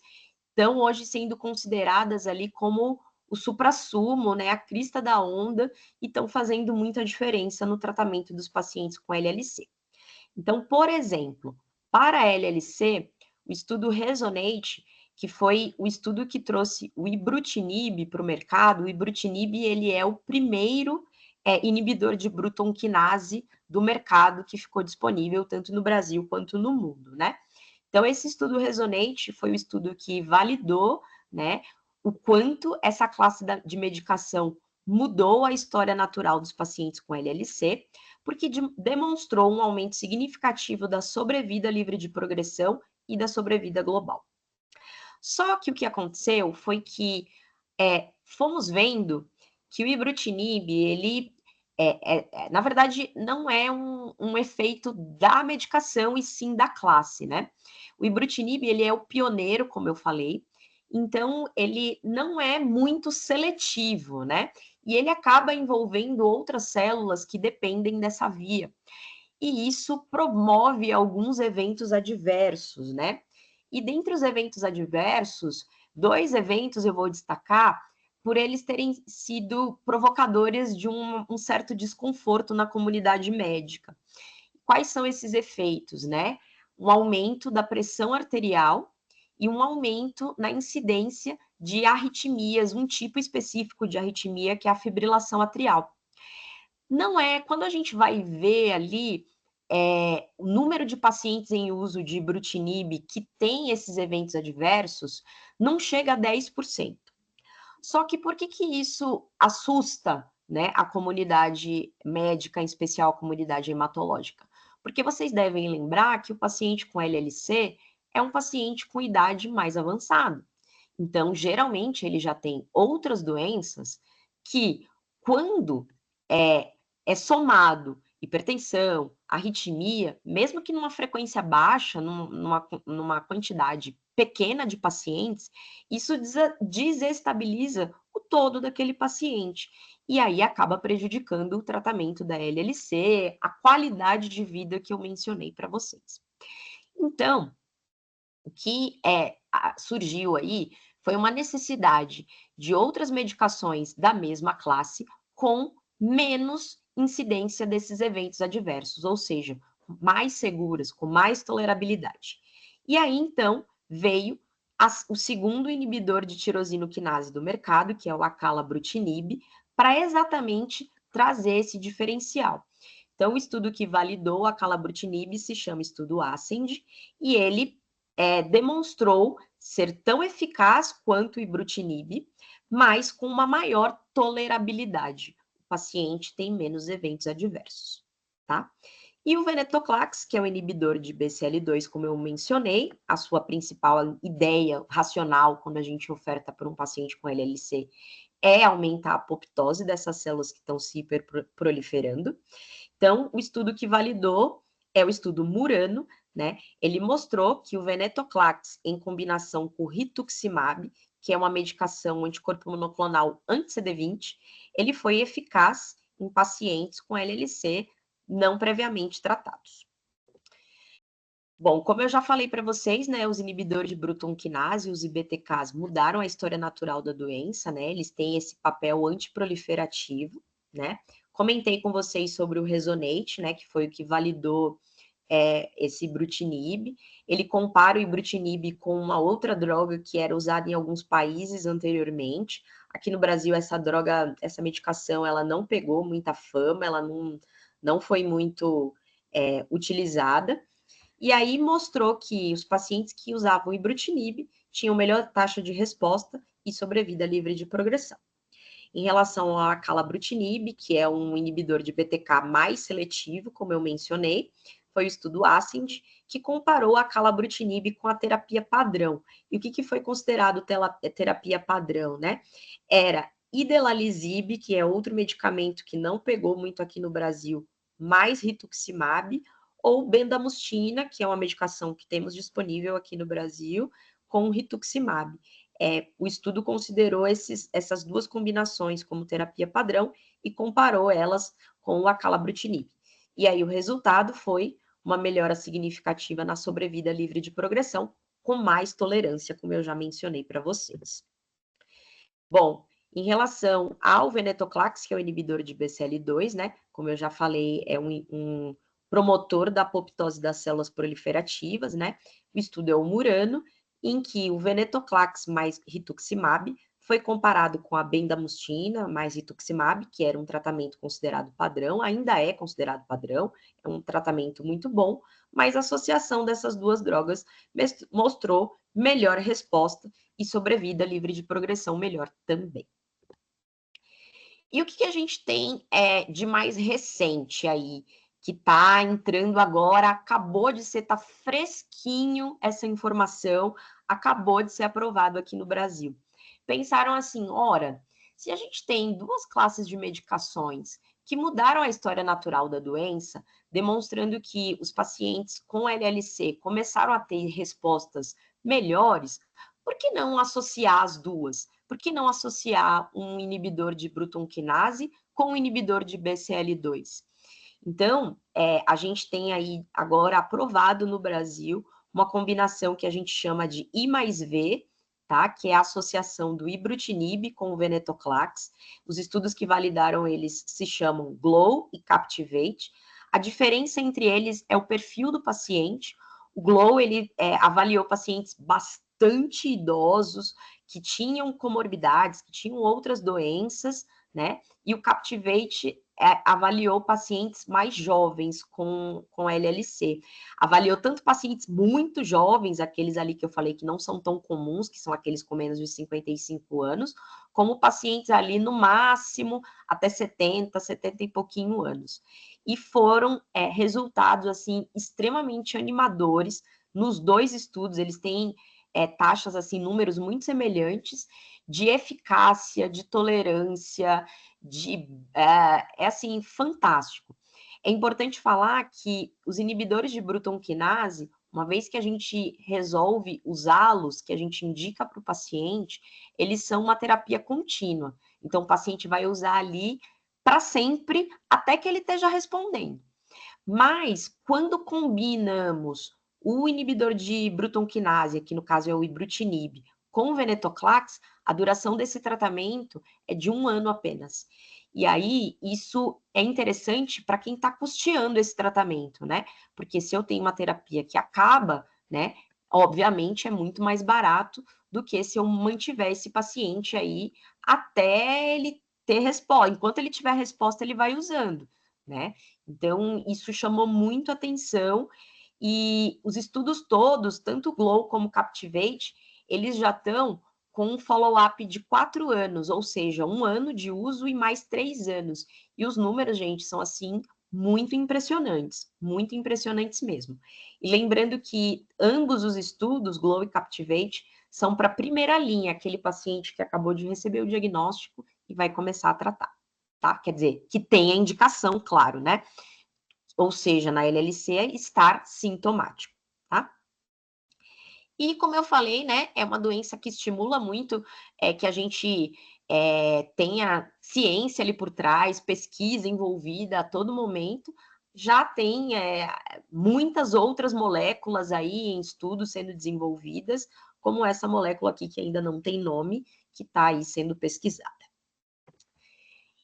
estão hoje sendo consideradas ali como o suprassumo, né, a crista da onda, e estão fazendo muita diferença no tratamento dos pacientes com LLC. Então, por exemplo, para a LLC, o estudo Resonate, que foi o estudo que trouxe o ibrutinib para o mercado, o ibrutinib ele é o primeiro inibidor de Bruton quinase do mercado que ficou disponível tanto no Brasil quanto no mundo, né? Então, esse estudo Resonate foi o estudo que validou, né, o quanto essa classe de medicação mudou a história natural dos pacientes com LLC, porque demonstrou um aumento significativo da sobrevida livre de progressão e da sobrevida global. Só que o que aconteceu foi que fomos vendo que o ibrutinib, ele, na verdade, não é um efeito da medicação e sim da classe, né? O ibrutinib, ele é o pioneiro, como eu falei, então ele não é muito seletivo, né? E ele acaba envolvendo outras células que dependem dessa via. E isso promove alguns eventos adversos, né? E dentre os eventos adversos, 2 eventos eu vou destacar por eles terem sido provocadores de um certo desconforto na comunidade médica. Quais são esses efeitos, né? Um aumento da pressão arterial e um aumento na incidência de arritmias, um tipo específico de arritmia, que é a fibrilação atrial. Não é, quando a gente vai ver ali o número de pacientes em uso de ibrutinib que tem esses eventos adversos, não chega a 10%. Só que por que isso assusta, né, a comunidade médica, em especial a comunidade hematológica? Porque vocês devem lembrar que o paciente com LLC é um paciente com idade mais avançada. Então, geralmente, ele já tem outras doenças que, quando é somado hipertensão, arritmia, mesmo que numa frequência baixa, numa quantidade pequena de pacientes, isso desestabiliza o todo daquele paciente. E aí acaba prejudicando o tratamento da LLC, a qualidade de vida que eu mencionei para vocês. Então, o que surgiu aí foi uma necessidade de outras medicações da mesma classe com menos incidência desses eventos adversos, ou seja, mais seguras, com mais tolerabilidade. E aí, então, veio o segundo inibidor de tirosina quinase do mercado, que é o acalabrutinib, para exatamente trazer esse diferencial. Então, o estudo que validou a acalabrutinib se chama estudo Ascend, e ele demonstrou ser tão eficaz quanto o ibrutinib, mas com uma maior tolerabilidade. O paciente tem menos eventos adversos, tá? E o venetoclax, que é o inibidor de BCL2, como eu mencionei, a sua principal ideia racional quando a gente oferta para um paciente com LLC é aumentar a apoptose dessas células que estão se hiperproliferando. Então, o estudo que validou é o estudo Murano, né? Ele mostrou que o venetoclax, em combinação com o rituximab, que é uma medicação anticorpo monoclonal anti-CD20, ele foi eficaz em pacientes com LLC não previamente tratados. Bom, como eu já falei para vocês, né, os inibidores de Bruton quinase, os IBTKs, mudaram a história natural da doença, né? Eles têm esse papel antiproliferativo, né? Comentei com vocês sobre o Resonate, né, que foi o que validou esse ibrutinib. Ele compara o ibrutinib com uma outra droga que era usada em alguns países anteriormente. Aqui no Brasil, essa droga, essa medicação, ela não pegou muita fama, ela não foi muito utilizada. E aí mostrou que os pacientes que usavam ibrutinib tinham melhor taxa de resposta e sobrevida livre de progressão. Em relação à acalabrutinib, que é um inibidor de BTK mais seletivo, como eu mencionei, foi o estudo Ascend, que comparou a acalabrutinib com a terapia padrão. E o que foi considerado terapia padrão, né? Era idelalisib, que é outro medicamento que não pegou muito aqui no Brasil, mais rituximab, ou bendamustina, que é uma medicação que temos disponível aqui no Brasil, com rituximab. O estudo considerou essas duas combinações como terapia padrão e comparou elas com o acalabrutinib. E aí o resultado foi uma melhora significativa na sobrevida livre de progressão, com mais tolerância, como eu já mencionei para vocês. Bom, em relação ao venetoclax, que é o inibidor de BCL2, né? Como eu já falei, é um promotor da apoptose das células proliferativas, né? O estudo é o Murano, em que o venetoclax mais rituximab foi comparado com a bendamustina mais rituximab, que era um tratamento considerado padrão, ainda é considerado padrão, é um tratamento muito bom, mas a associação dessas duas drogas mostrou melhor resposta e sobrevida livre de progressão melhor também. E o que a gente tem de mais recente aí, que está entrando agora, acabou de ser, está fresquinho essa informação, acabou de ser aprovado aqui no Brasil. Pensaram assim, ora, se a gente tem duas classes de medicações que mudaram a história natural da doença, demonstrando que os pacientes com LLC começaram a ter respostas melhores, por que não associar as duas? Por que não associar um inibidor de Bruton quinase com um inibidor de BCL2? Então, a gente tem aí agora aprovado no Brasil uma combinação que a gente chama de I mais V, tá? Que é a associação do ibrutinib com o venetoclax. Os estudos que validaram eles se chamam GLOW e Captivate. A diferença entre eles é o perfil do paciente. O GLOW, ele avaliou pacientes bastante idosos, que tinham comorbidades, que tinham outras doenças, né? E o Captivate avaliou pacientes mais jovens com LLC. Avaliou tanto pacientes muito jovens, aqueles ali que eu falei que não são tão comuns, que são aqueles com menos de 55 anos, como pacientes ali no máximo até 70 e pouquinho anos. E foram resultados, assim, extremamente animadores nos dois estudos. Eles têm taxas, assim, números muito semelhantes de eficácia, de tolerância, assim, fantástico. É importante falar que os inibidores de Bruton quinase, uma vez que a gente resolve usá-los, que a gente indica para o paciente, eles são uma terapia contínua. Então, o paciente vai usar ali para sempre, até que ele esteja respondendo. Mas, quando combinamos o inibidor de Bruton quinase, que no caso é o ibrutinib, com o venetoclax, a duração desse tratamento é de 1 ano apenas. E aí, isso é interessante para quem está custeando esse tratamento, né? Porque se eu tenho uma terapia que acaba, né? Obviamente é muito mais barato do que se eu mantiver esse paciente aí até ele ter resposta. Enquanto ele tiver resposta, ele vai usando, né? Então, isso chamou muito atenção e os estudos todos, tanto o GLOW como o Captivate, eles já estão com um follow-up de 4 anos, ou seja, 1 ano de uso e mais 3 anos. E os números, gente, são assim muito impressionantes mesmo. E lembrando que ambos os estudos, GLOW e Captivate, são para a primeira linha, aquele paciente que acabou de receber o diagnóstico e vai começar a tratar, tá? Quer dizer, que tem a indicação, claro, né? Ou seja, na LLC, estar sintomático, tá? E como eu falei, né, é uma doença que estimula muito que a gente tenha ciência ali por trás, pesquisa envolvida a todo momento. Já tem muitas outras moléculas aí em estudos sendo desenvolvidas, como essa molécula aqui que ainda não tem nome, que está aí sendo pesquisada.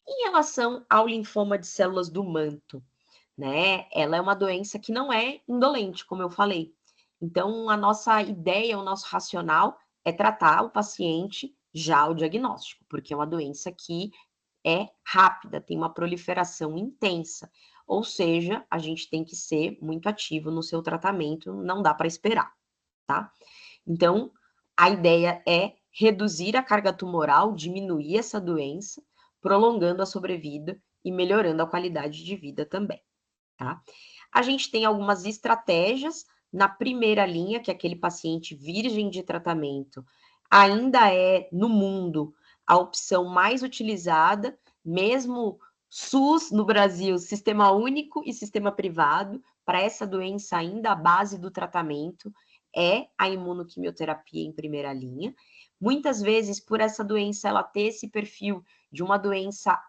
Em relação ao linfoma de células do manto, né, ela é uma doença que não é indolente, como eu falei. Então, a nossa ideia, o nosso racional é tratar o paciente já o diagnóstico, porque é uma doença que é rápida, tem uma proliferação intensa. Ou seja, a gente tem que ser muito ativo no seu tratamento, não dá para esperar, tá? Então, A ideia é reduzir a carga tumoral, diminuir essa doença, prolongando a sobrevida e melhorando a qualidade de vida também, tá? A gente tem algumas estratégias na primeira linha, que é aquele paciente virgem de tratamento, ainda é, no mundo, a opção mais utilizada, mesmo SUS no Brasil, sistema único e sistema privado, para essa doença ainda a base do tratamento é a imunoquimioterapia em primeira linha. Muitas vezes, por essa doença, ela ter esse perfil de uma doença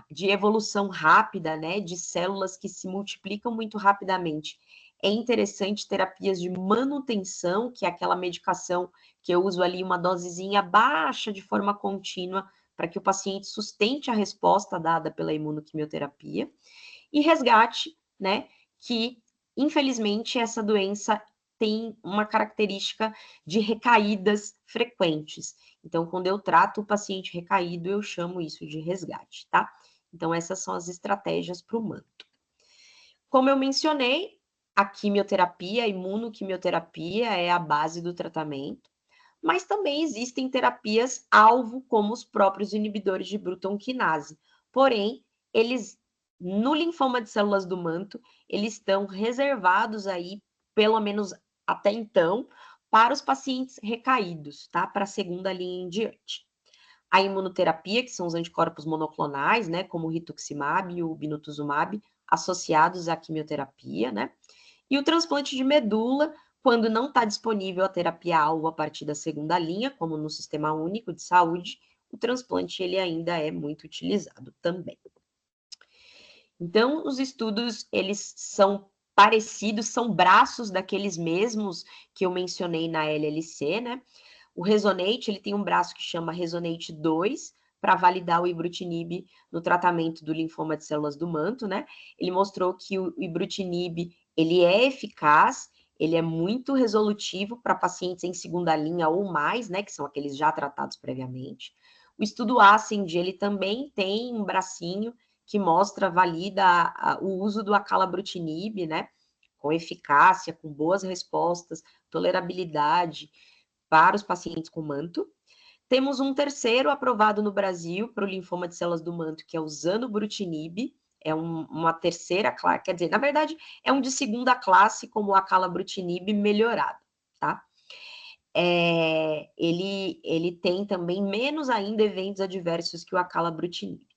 de evolução rápida, né, de células que se multiplicam muito rapidamente. É interessante terapias de manutenção, que é aquela medicação que eu uso ali uma dosezinha baixa de forma contínua para que o paciente sustente a resposta dada pela imunoquimioterapia. E resgate, né, que infelizmente essa doença tem uma característica de recaídas frequentes. Então, quando eu trato o paciente recaído, eu chamo isso de resgate, tá? Então, essas são as estratégias para o manto. Como eu mencionei, a quimioterapia, a imunoquimioterapia é a base do tratamento, mas também existem terapias alvo, como os próprios inibidores de Bruton quinase. Porém, eles, no linfoma de células do manto, eles estão reservados aí, pelo menos até então, para os pacientes recaídos, tá? Para a segunda linha em diante. A imunoterapia, que são os anticorpos monoclonais, né, como o rituximab e o obinutuzumab, associados à quimioterapia, né? E o transplante de medula, quando não está disponível a terapia-alvo a partir da segunda linha, como no Sistema Único de Saúde, o transplante ele ainda é muito utilizado também. Então, os estudos, eles são parecidos, são braços daqueles mesmos que eu mencionei na LLC, né? O Resonate, ele tem um braço que chama Resonate 2, para validar o ibrutinib no tratamento do linfoma de células do manto, né? Ele mostrou que o ibrutinib, ele é eficaz, ele é muito resolutivo para pacientes em segunda linha ou mais, né? Que são aqueles já tratados previamente. O estudo Ascend, ele também tem um bracinho que mostra, valida o uso do acalabrutinib, né? Com eficácia, com boas respostas, tolerabilidade, para os pacientes com manto. Temos um terceiro aprovado no Brasil para o linfoma de células do manto, que é o zanubrutinib, é uma terceira classe, quer dizer, na verdade, é um de segunda classe, como o acalabrutinib melhorado, tá? Ele tem também menos ainda eventos adversos que o acalabrutinib.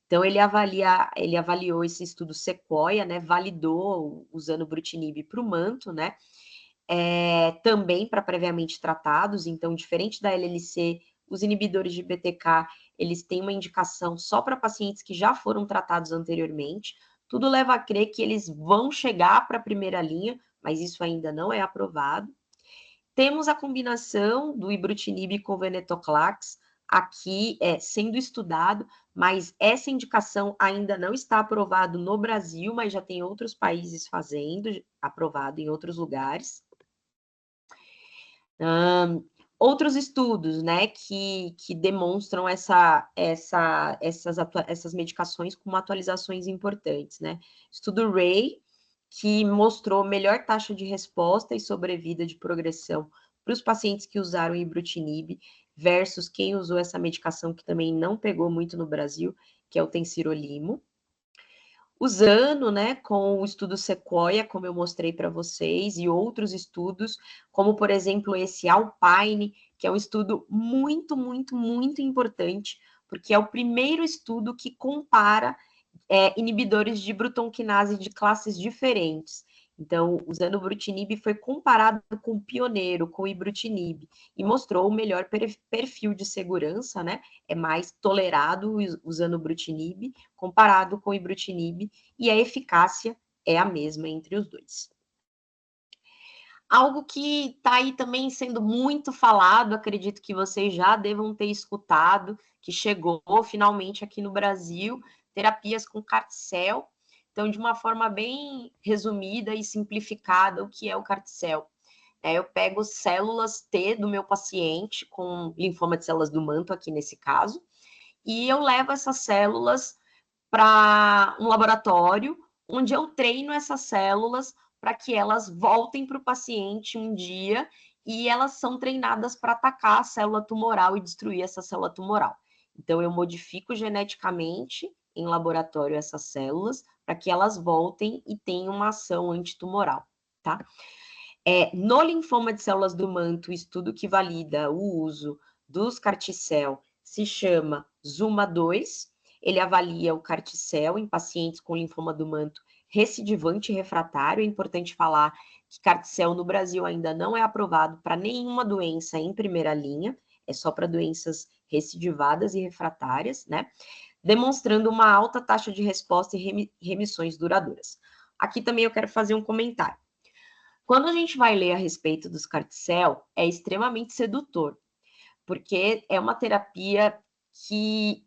Então, ele avaliou esse estudo Sequoia, né, validou o zanubrutinib para o manto, né, também para previamente tratados. Então, diferente da LLC, os inibidores de BTK, eles têm uma indicação só para pacientes que já foram tratados anteriormente. Tudo leva a crer que eles vão chegar para a primeira linha, mas isso ainda não é aprovado. Temos a combinação do ibrutinib com venetoclax, aqui sendo estudado, mas essa indicação ainda não está aprovado no Brasil, mas já tem outros países fazendo, aprovado em outros lugares. Outros estudos, né, que demonstram essas medicações com atualizações importantes, né? Estudo Ray, que mostrou melhor taxa de resposta e sobrevida de progressão para os pacientes que usaram ibrutinib versus quem usou essa medicação que também não pegou muito no Brasil, que é o Tensirolimo. Usando, né, com o estudo Sequoia, como eu mostrei para vocês, e outros estudos, como, por exemplo, esse Alpine, que é um estudo muito, muito, muito importante, porque é o primeiro estudo que compara inibidores de Bruton quinase de classes diferentes. Então, o zanubrutinib foi comparado com o pioneiro, com o ibrutinib, e mostrou o melhor perfil de segurança, né? É mais tolerado o zanubrutinib comparado com o ibrutinib, e a eficácia é a mesma entre os dois. Algo que está aí também sendo muito falado, acredito que vocês já devam ter escutado, que chegou finalmente aqui no Brasil, terapias com CAR-T-cell. Então, de uma forma bem resumida e simplificada, o que é o CAR-T-cell? Eu pego células T do meu paciente, com linfoma de células do manto, aqui nesse caso, e eu levo essas células para um laboratório, onde eu treino essas células para que elas voltem para o paciente um dia e elas são treinadas para atacar a célula tumoral e destruir essa célula tumoral. Então, eu modifico geneticamente em laboratório essas células para que elas voltem e tenham uma ação antitumoral, tá? No linfoma de células do manto, o estudo que valida o uso dos CAR-T-cell se chama ZUMA-2. Ele avalia o CAR-T-cell em pacientes com linfoma do manto recidivante e refratário. É importante falar que CAR-T-cell no Brasil ainda não é aprovado para nenhuma doença em primeira linha, é só para doenças recidivadas e refratárias, né? Demonstrando uma alta taxa de resposta e remissões duradouras. Aqui também eu quero fazer um comentário. Quando a gente vai ler a respeito dos CAR-T-cell, é extremamente sedutor, porque é uma terapia que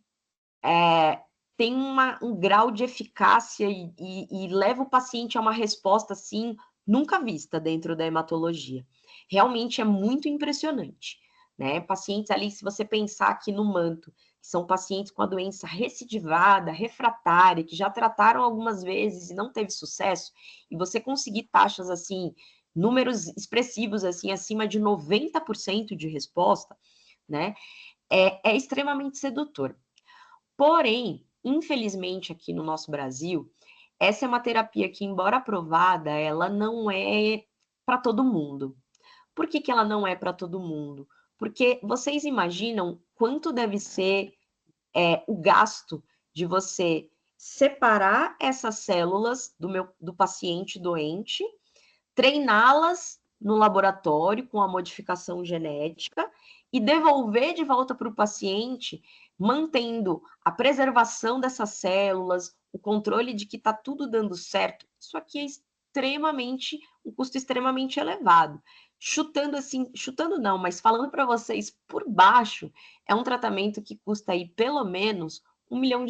tem um grau de eficácia e leva o paciente a uma resposta, assim, nunca vista dentro da hematologia. Realmente é muito impressionante, né? Pacientes ali, se você pensar aqui no manto, que são pacientes com a doença recidivada, refratária, que já trataram algumas vezes e não teve sucesso, e você conseguir taxas, assim, números expressivos, assim, acima de 90% de resposta, né? É extremamente sedutor. Porém, infelizmente, aqui no nosso Brasil, essa é uma terapia que, embora aprovada, ela não é para todo mundo. Por que ela não é para todo mundo? Porque vocês imaginam quanto deve ser o gasto de você separar essas células do paciente doente, treiná-las no laboratório com a modificação genética e devolver de volta para o paciente, mantendo a preservação dessas células, o controle de que está tudo dando certo. Isso aqui é um custo extremamente elevado. Chutando não, mas falando para vocês por baixo, é um tratamento que custa aí pelo menos $1 milhão.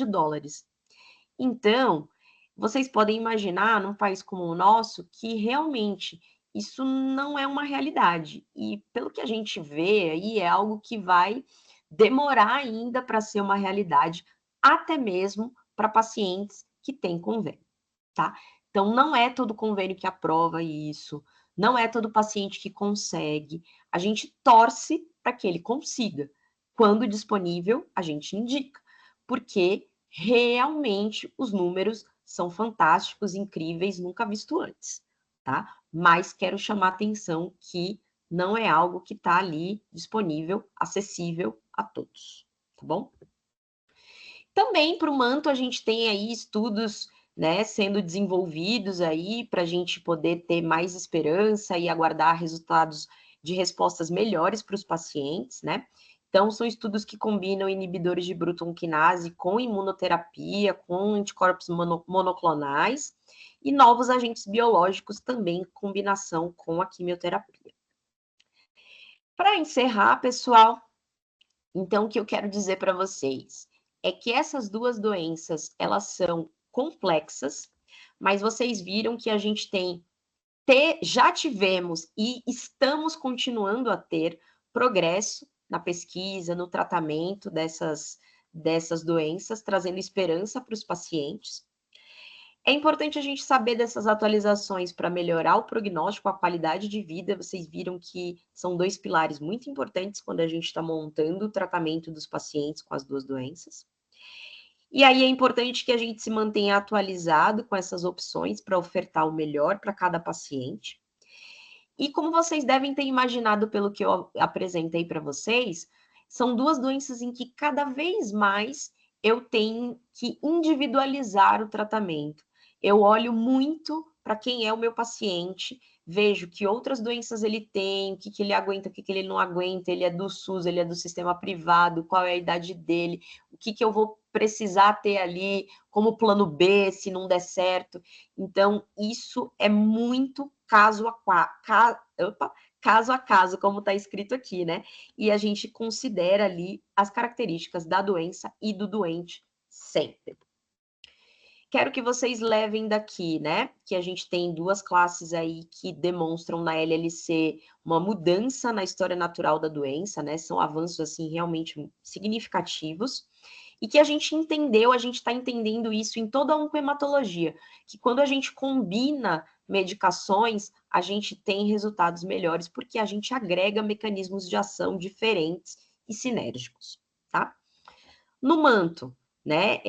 Então, vocês podem imaginar, num país como o nosso, que realmente isso não é uma realidade. E pelo que a gente vê aí, é algo que vai demorar ainda para ser uma realidade, até mesmo para pacientes que têm convênio, tá? Então, não é todo convênio que aprova isso, não é todo paciente que consegue. A gente torce para que ele consiga. Quando disponível, a gente indica, porque realmente os números são fantásticos, incríveis, nunca visto antes, tá? Mas quero chamar a atenção que não é algo que está ali disponível, acessível a todos, tá bom? Também para o manto a gente tem aí estudos, né, sendo desenvolvidos aí para a gente poder ter mais esperança e aguardar resultados de respostas melhores para os pacientes, né? Então, são estudos que combinam inibidores de Bruton quinase com imunoterapia, com anticorpos monoclonais e novos agentes biológicos também em combinação com a quimioterapia. Para encerrar, pessoal, então o que eu quero dizer para vocês é que essas duas doenças, elas são complexas, mas vocês viram que a gente já tivemos e estamos continuando a ter progresso na pesquisa, no tratamento dessas doenças, trazendo esperança para os pacientes. É importante a gente saber dessas atualizações para melhorar o prognóstico, a qualidade de vida. Vocês viram que são dois pilares muito importantes quando a gente está montando o tratamento dos pacientes com as duas doenças. E aí é importante que a gente se mantenha atualizado com essas opções para ofertar o melhor para cada paciente. E como vocês devem ter imaginado pelo que eu apresentei para vocês, são duas doenças em que cada vez mais eu tenho que individualizar o tratamento. Eu olho muito para quem é o meu paciente, vejo que outras doenças ele tem, o que ele aguenta, o que ele não aguenta, ele é do SUS, ele é do sistema privado, qual é a idade dele, o que eu vou precisar ter ali como plano B se não der certo. Então, isso é muito caso a caso, como está escrito aqui, né? E a gente considera ali as características da doença e do doente sempre. Quero que vocês levem daqui, né? Que a gente tem duas classes aí que demonstram na LLC uma mudança na história natural da doença, né? São avanços, assim, realmente significativos. e que a gente entendeu, a gente está entendendo isso em toda a oncohematologia, que quando a gente combina medicações, a gente tem resultados melhores, porque a gente agrega mecanismos de ação diferentes e sinérgicos, tá? No manto, né,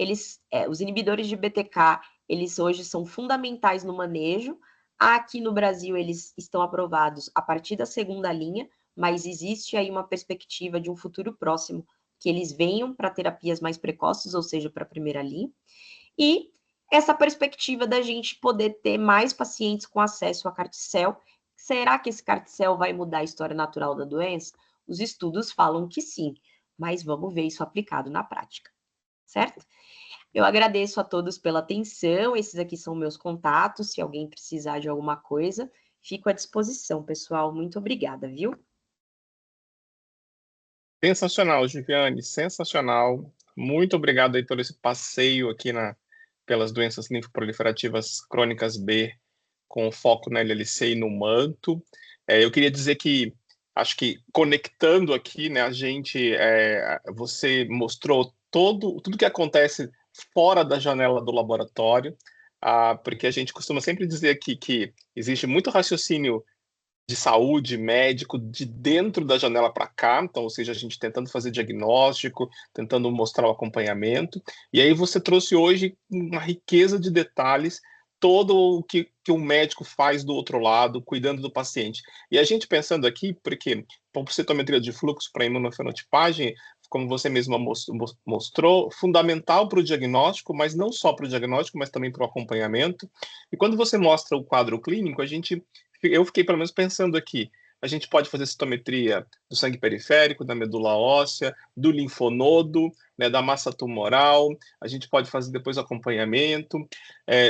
os inibidores de BTK, eles hoje são fundamentais no manejo. Aqui no Brasil, eles estão aprovados a partir da segunda linha, mas existe aí uma perspectiva de um futuro próximo que eles venham para terapias mais precoces, ou seja, para a primeira linha. E essa perspectiva da gente poder ter mais pacientes com acesso a carticel. Será que esse carticel vai mudar a história natural da doença? Os estudos falam que sim, mas vamos ver isso aplicado na prática, certo? Eu agradeço a todos pela atenção, esses aqui são meus contatos, se alguém precisar de alguma coisa, fico à disposição, pessoal. Muito obrigada, viu? Sensacional, Giviane, sensacional. Muito obrigado aí por esse passeio aqui pelas doenças linfoproliferativas crônicas B, com foco na LLC e no manto. Eu queria dizer que, acho que conectando aqui, né, você mostrou tudo que acontece fora da janela do laboratório, porque a gente costuma sempre dizer aqui que existe muito raciocínio de saúde, médico, de dentro da janela para cá, então, ou seja, a gente tentando fazer diagnóstico, tentando mostrar o acompanhamento, e aí você trouxe hoje uma riqueza de detalhes, todo o que o médico faz do outro lado, cuidando do paciente. E a gente pensando aqui, porque por citometria de fluxo para imunofenotipagem, como você mesma mostrou, fundamental para o diagnóstico, mas não só para o diagnóstico, mas também para o acompanhamento. E quando você mostra o quadro clínico, eu fiquei pelo menos pensando aqui, a gente pode fazer citometria do sangue periférico, da medula óssea, do linfonodo, né, da massa tumoral, a gente pode fazer depois acompanhamento,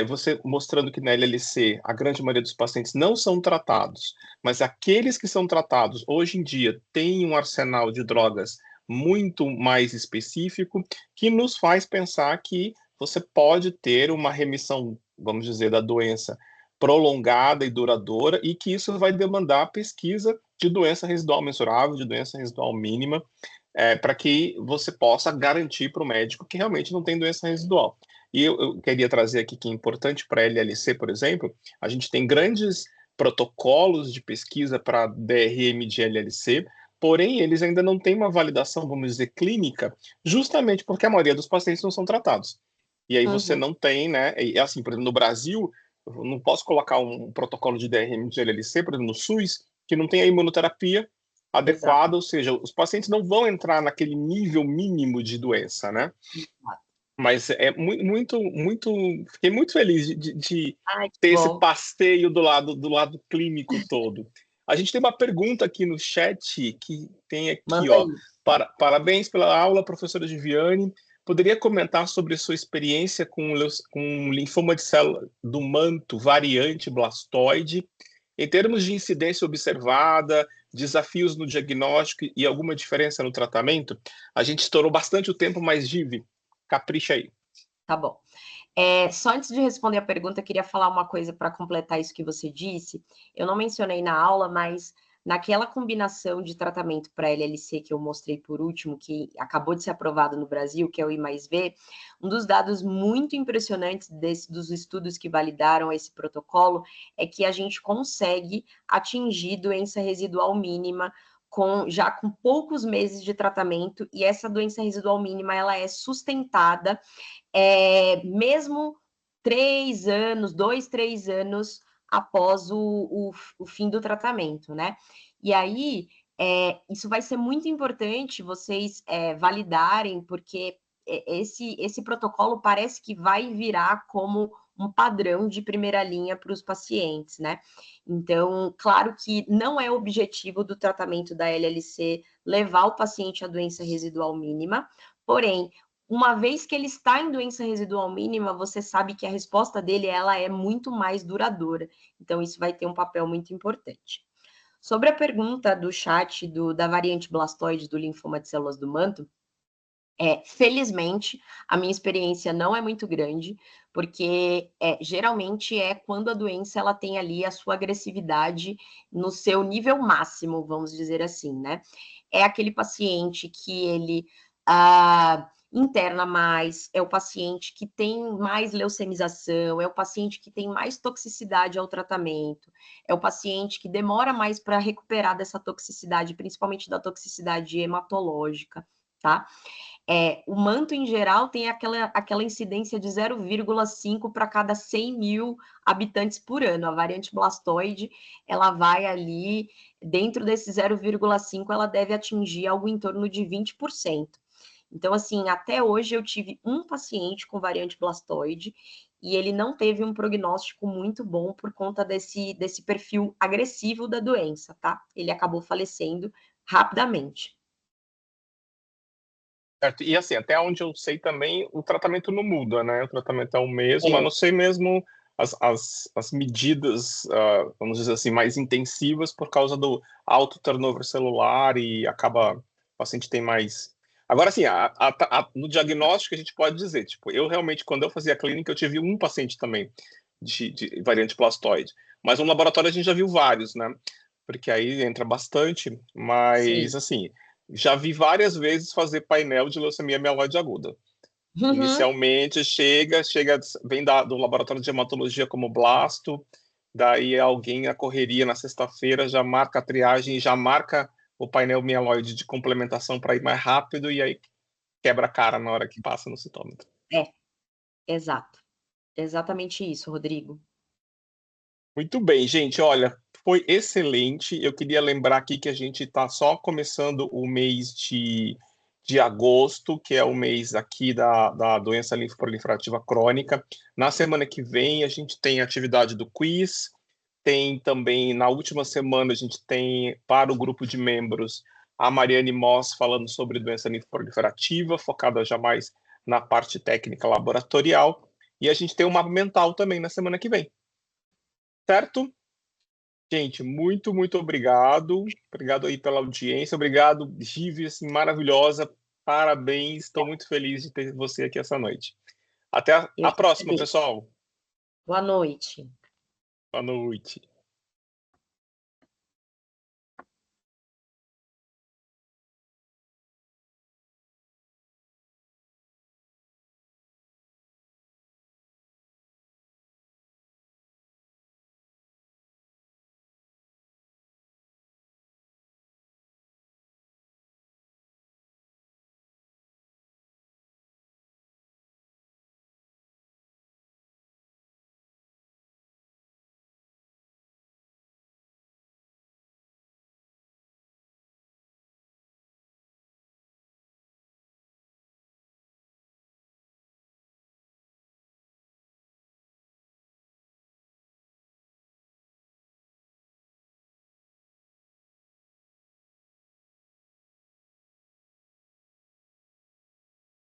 você mostrando que na LLC a grande maioria dos pacientes não são tratados, mas aqueles que são tratados hoje em dia têm um arsenal de drogas muito mais específico, que nos faz pensar que você pode ter uma remissão, vamos dizer, da doença prolongada e duradoura, e que isso vai demandar pesquisa de doença residual mensurável, de doença residual mínima, para que você possa garantir para o médico que realmente não tem doença residual. E eu queria trazer aqui que é importante para a LLC, por exemplo, a gente tem grandes protocolos de pesquisa para DRM de LLC, porém eles ainda não têm uma validação, vamos dizer, clínica, justamente porque a maioria dos pacientes não são tratados. E aí você não tem, né? E assim, por exemplo, no Brasil, eu não posso colocar um protocolo de DRM de LLC, por exemplo, no SUS, que não tem a imunoterapia adequada, ou seja, os pacientes não vão entrar naquele nível mínimo de doença, né? Mas é fiquei muito feliz de ter esse passeio do lado clínico todo. A gente tem uma pergunta aqui no chat que tem aqui, ó. Parabéns pela aula, professora Giviane. Poderia comentar sobre sua experiência com linfoma de célula do manto, variante blastoide, em termos de incidência observada, desafios no diagnóstico e alguma diferença no tratamento? A gente estourou bastante o tempo, mas, Givi, capricha aí. Tá bom. Só antes de responder a pergunta, eu queria falar uma coisa para completar isso que você disse. Eu não mencionei na aula, mas naquela combinação de tratamento para LLC que eu mostrei por último, que acabou de ser aprovado no Brasil, que é o I+V, um dos dados muito impressionantes dos estudos que validaram esse protocolo é que a gente consegue atingir doença residual mínima já com poucos meses de tratamento, e essa doença residual mínima ela é sustentada mesmo 3 anos, 2, 3 anos após o fim do tratamento, né? E aí, isso vai ser muito importante vocês validarem, porque esse protocolo parece que vai virar como um padrão de primeira linha para os pacientes, né? Então, claro que não é objetivo do tratamento da LLC levar o paciente à doença residual mínima, porém, uma vez que ele está em doença residual mínima, você sabe que a resposta dele ela é muito mais duradoura. Então, isso vai ter um papel muito importante. Sobre a pergunta do chat da variante blastoide do linfoma de células do manto, felizmente, a minha experiência não é muito grande, porque geralmente é quando a doença ela tem ali a sua agressividade no seu nível máximo, vamos dizer assim, né? É aquele paciente que ele interna mais, é o paciente que tem mais leucemização, é o paciente que tem mais toxicidade ao tratamento, é o paciente que demora mais para recuperar dessa toxicidade, principalmente da toxicidade hematológica, tá? O manto, em geral, tem aquela incidência de 0,5 para cada 100 mil habitantes por ano. A variante blastoide, ela vai ali, dentro desse 0,5, ela deve atingir algo em torno de 20%. Então, assim, até hoje eu tive um paciente com variante blastoide e ele não teve um prognóstico muito bom por conta desse perfil agressivo da doença, tá? Ele acabou falecendo rapidamente. Certo. E assim, até onde eu sei também, o tratamento não muda, né? O tratamento é o mesmo, a não ser mesmo as medidas, vamos dizer assim, mais intensivas por causa do alto turnover celular e acaba, o paciente tem mais... Agora, assim, no diagnóstico a gente pode dizer, tipo, eu realmente, quando eu fazia a clínica, eu tive um paciente também de variante blastoide, mas no laboratório a gente já viu vários, né? Porque aí entra bastante, mas, Sim. assim, já vi várias vezes fazer painel de leucemia mieloide aguda. Uhum. Inicialmente vem do laboratório de hematologia como blasto, daí alguém na correria na sexta-feira já marca a triagem, já marca o painel mieloide de complementação para ir mais rápido e aí quebra a cara na hora que passa no citômetro. Exato. Exatamente isso, Rodrigo. Muito bem, gente. Olha, foi excelente. Eu queria lembrar aqui que a gente está só começando o mês de agosto, que é o mês aqui da doença linfoproliferativa crônica. Na semana que vem, a gente tem a atividade do quiz. Tem também, na última semana, a gente tem para o grupo de membros a Mariane Moss falando sobre doença linfoproliferativa, focada já mais na parte técnica laboratorial. E a gente tem o mapa mental também na semana que vem. Certo? Gente, muito, muito obrigado. Obrigado aí pela audiência. Obrigado, Givi, assim, maravilhosa. Parabéns. Estou muito feliz de ter você aqui essa noite. Até Eu a que próxima, agradeço. pessoal. Boa noite. Boa noite.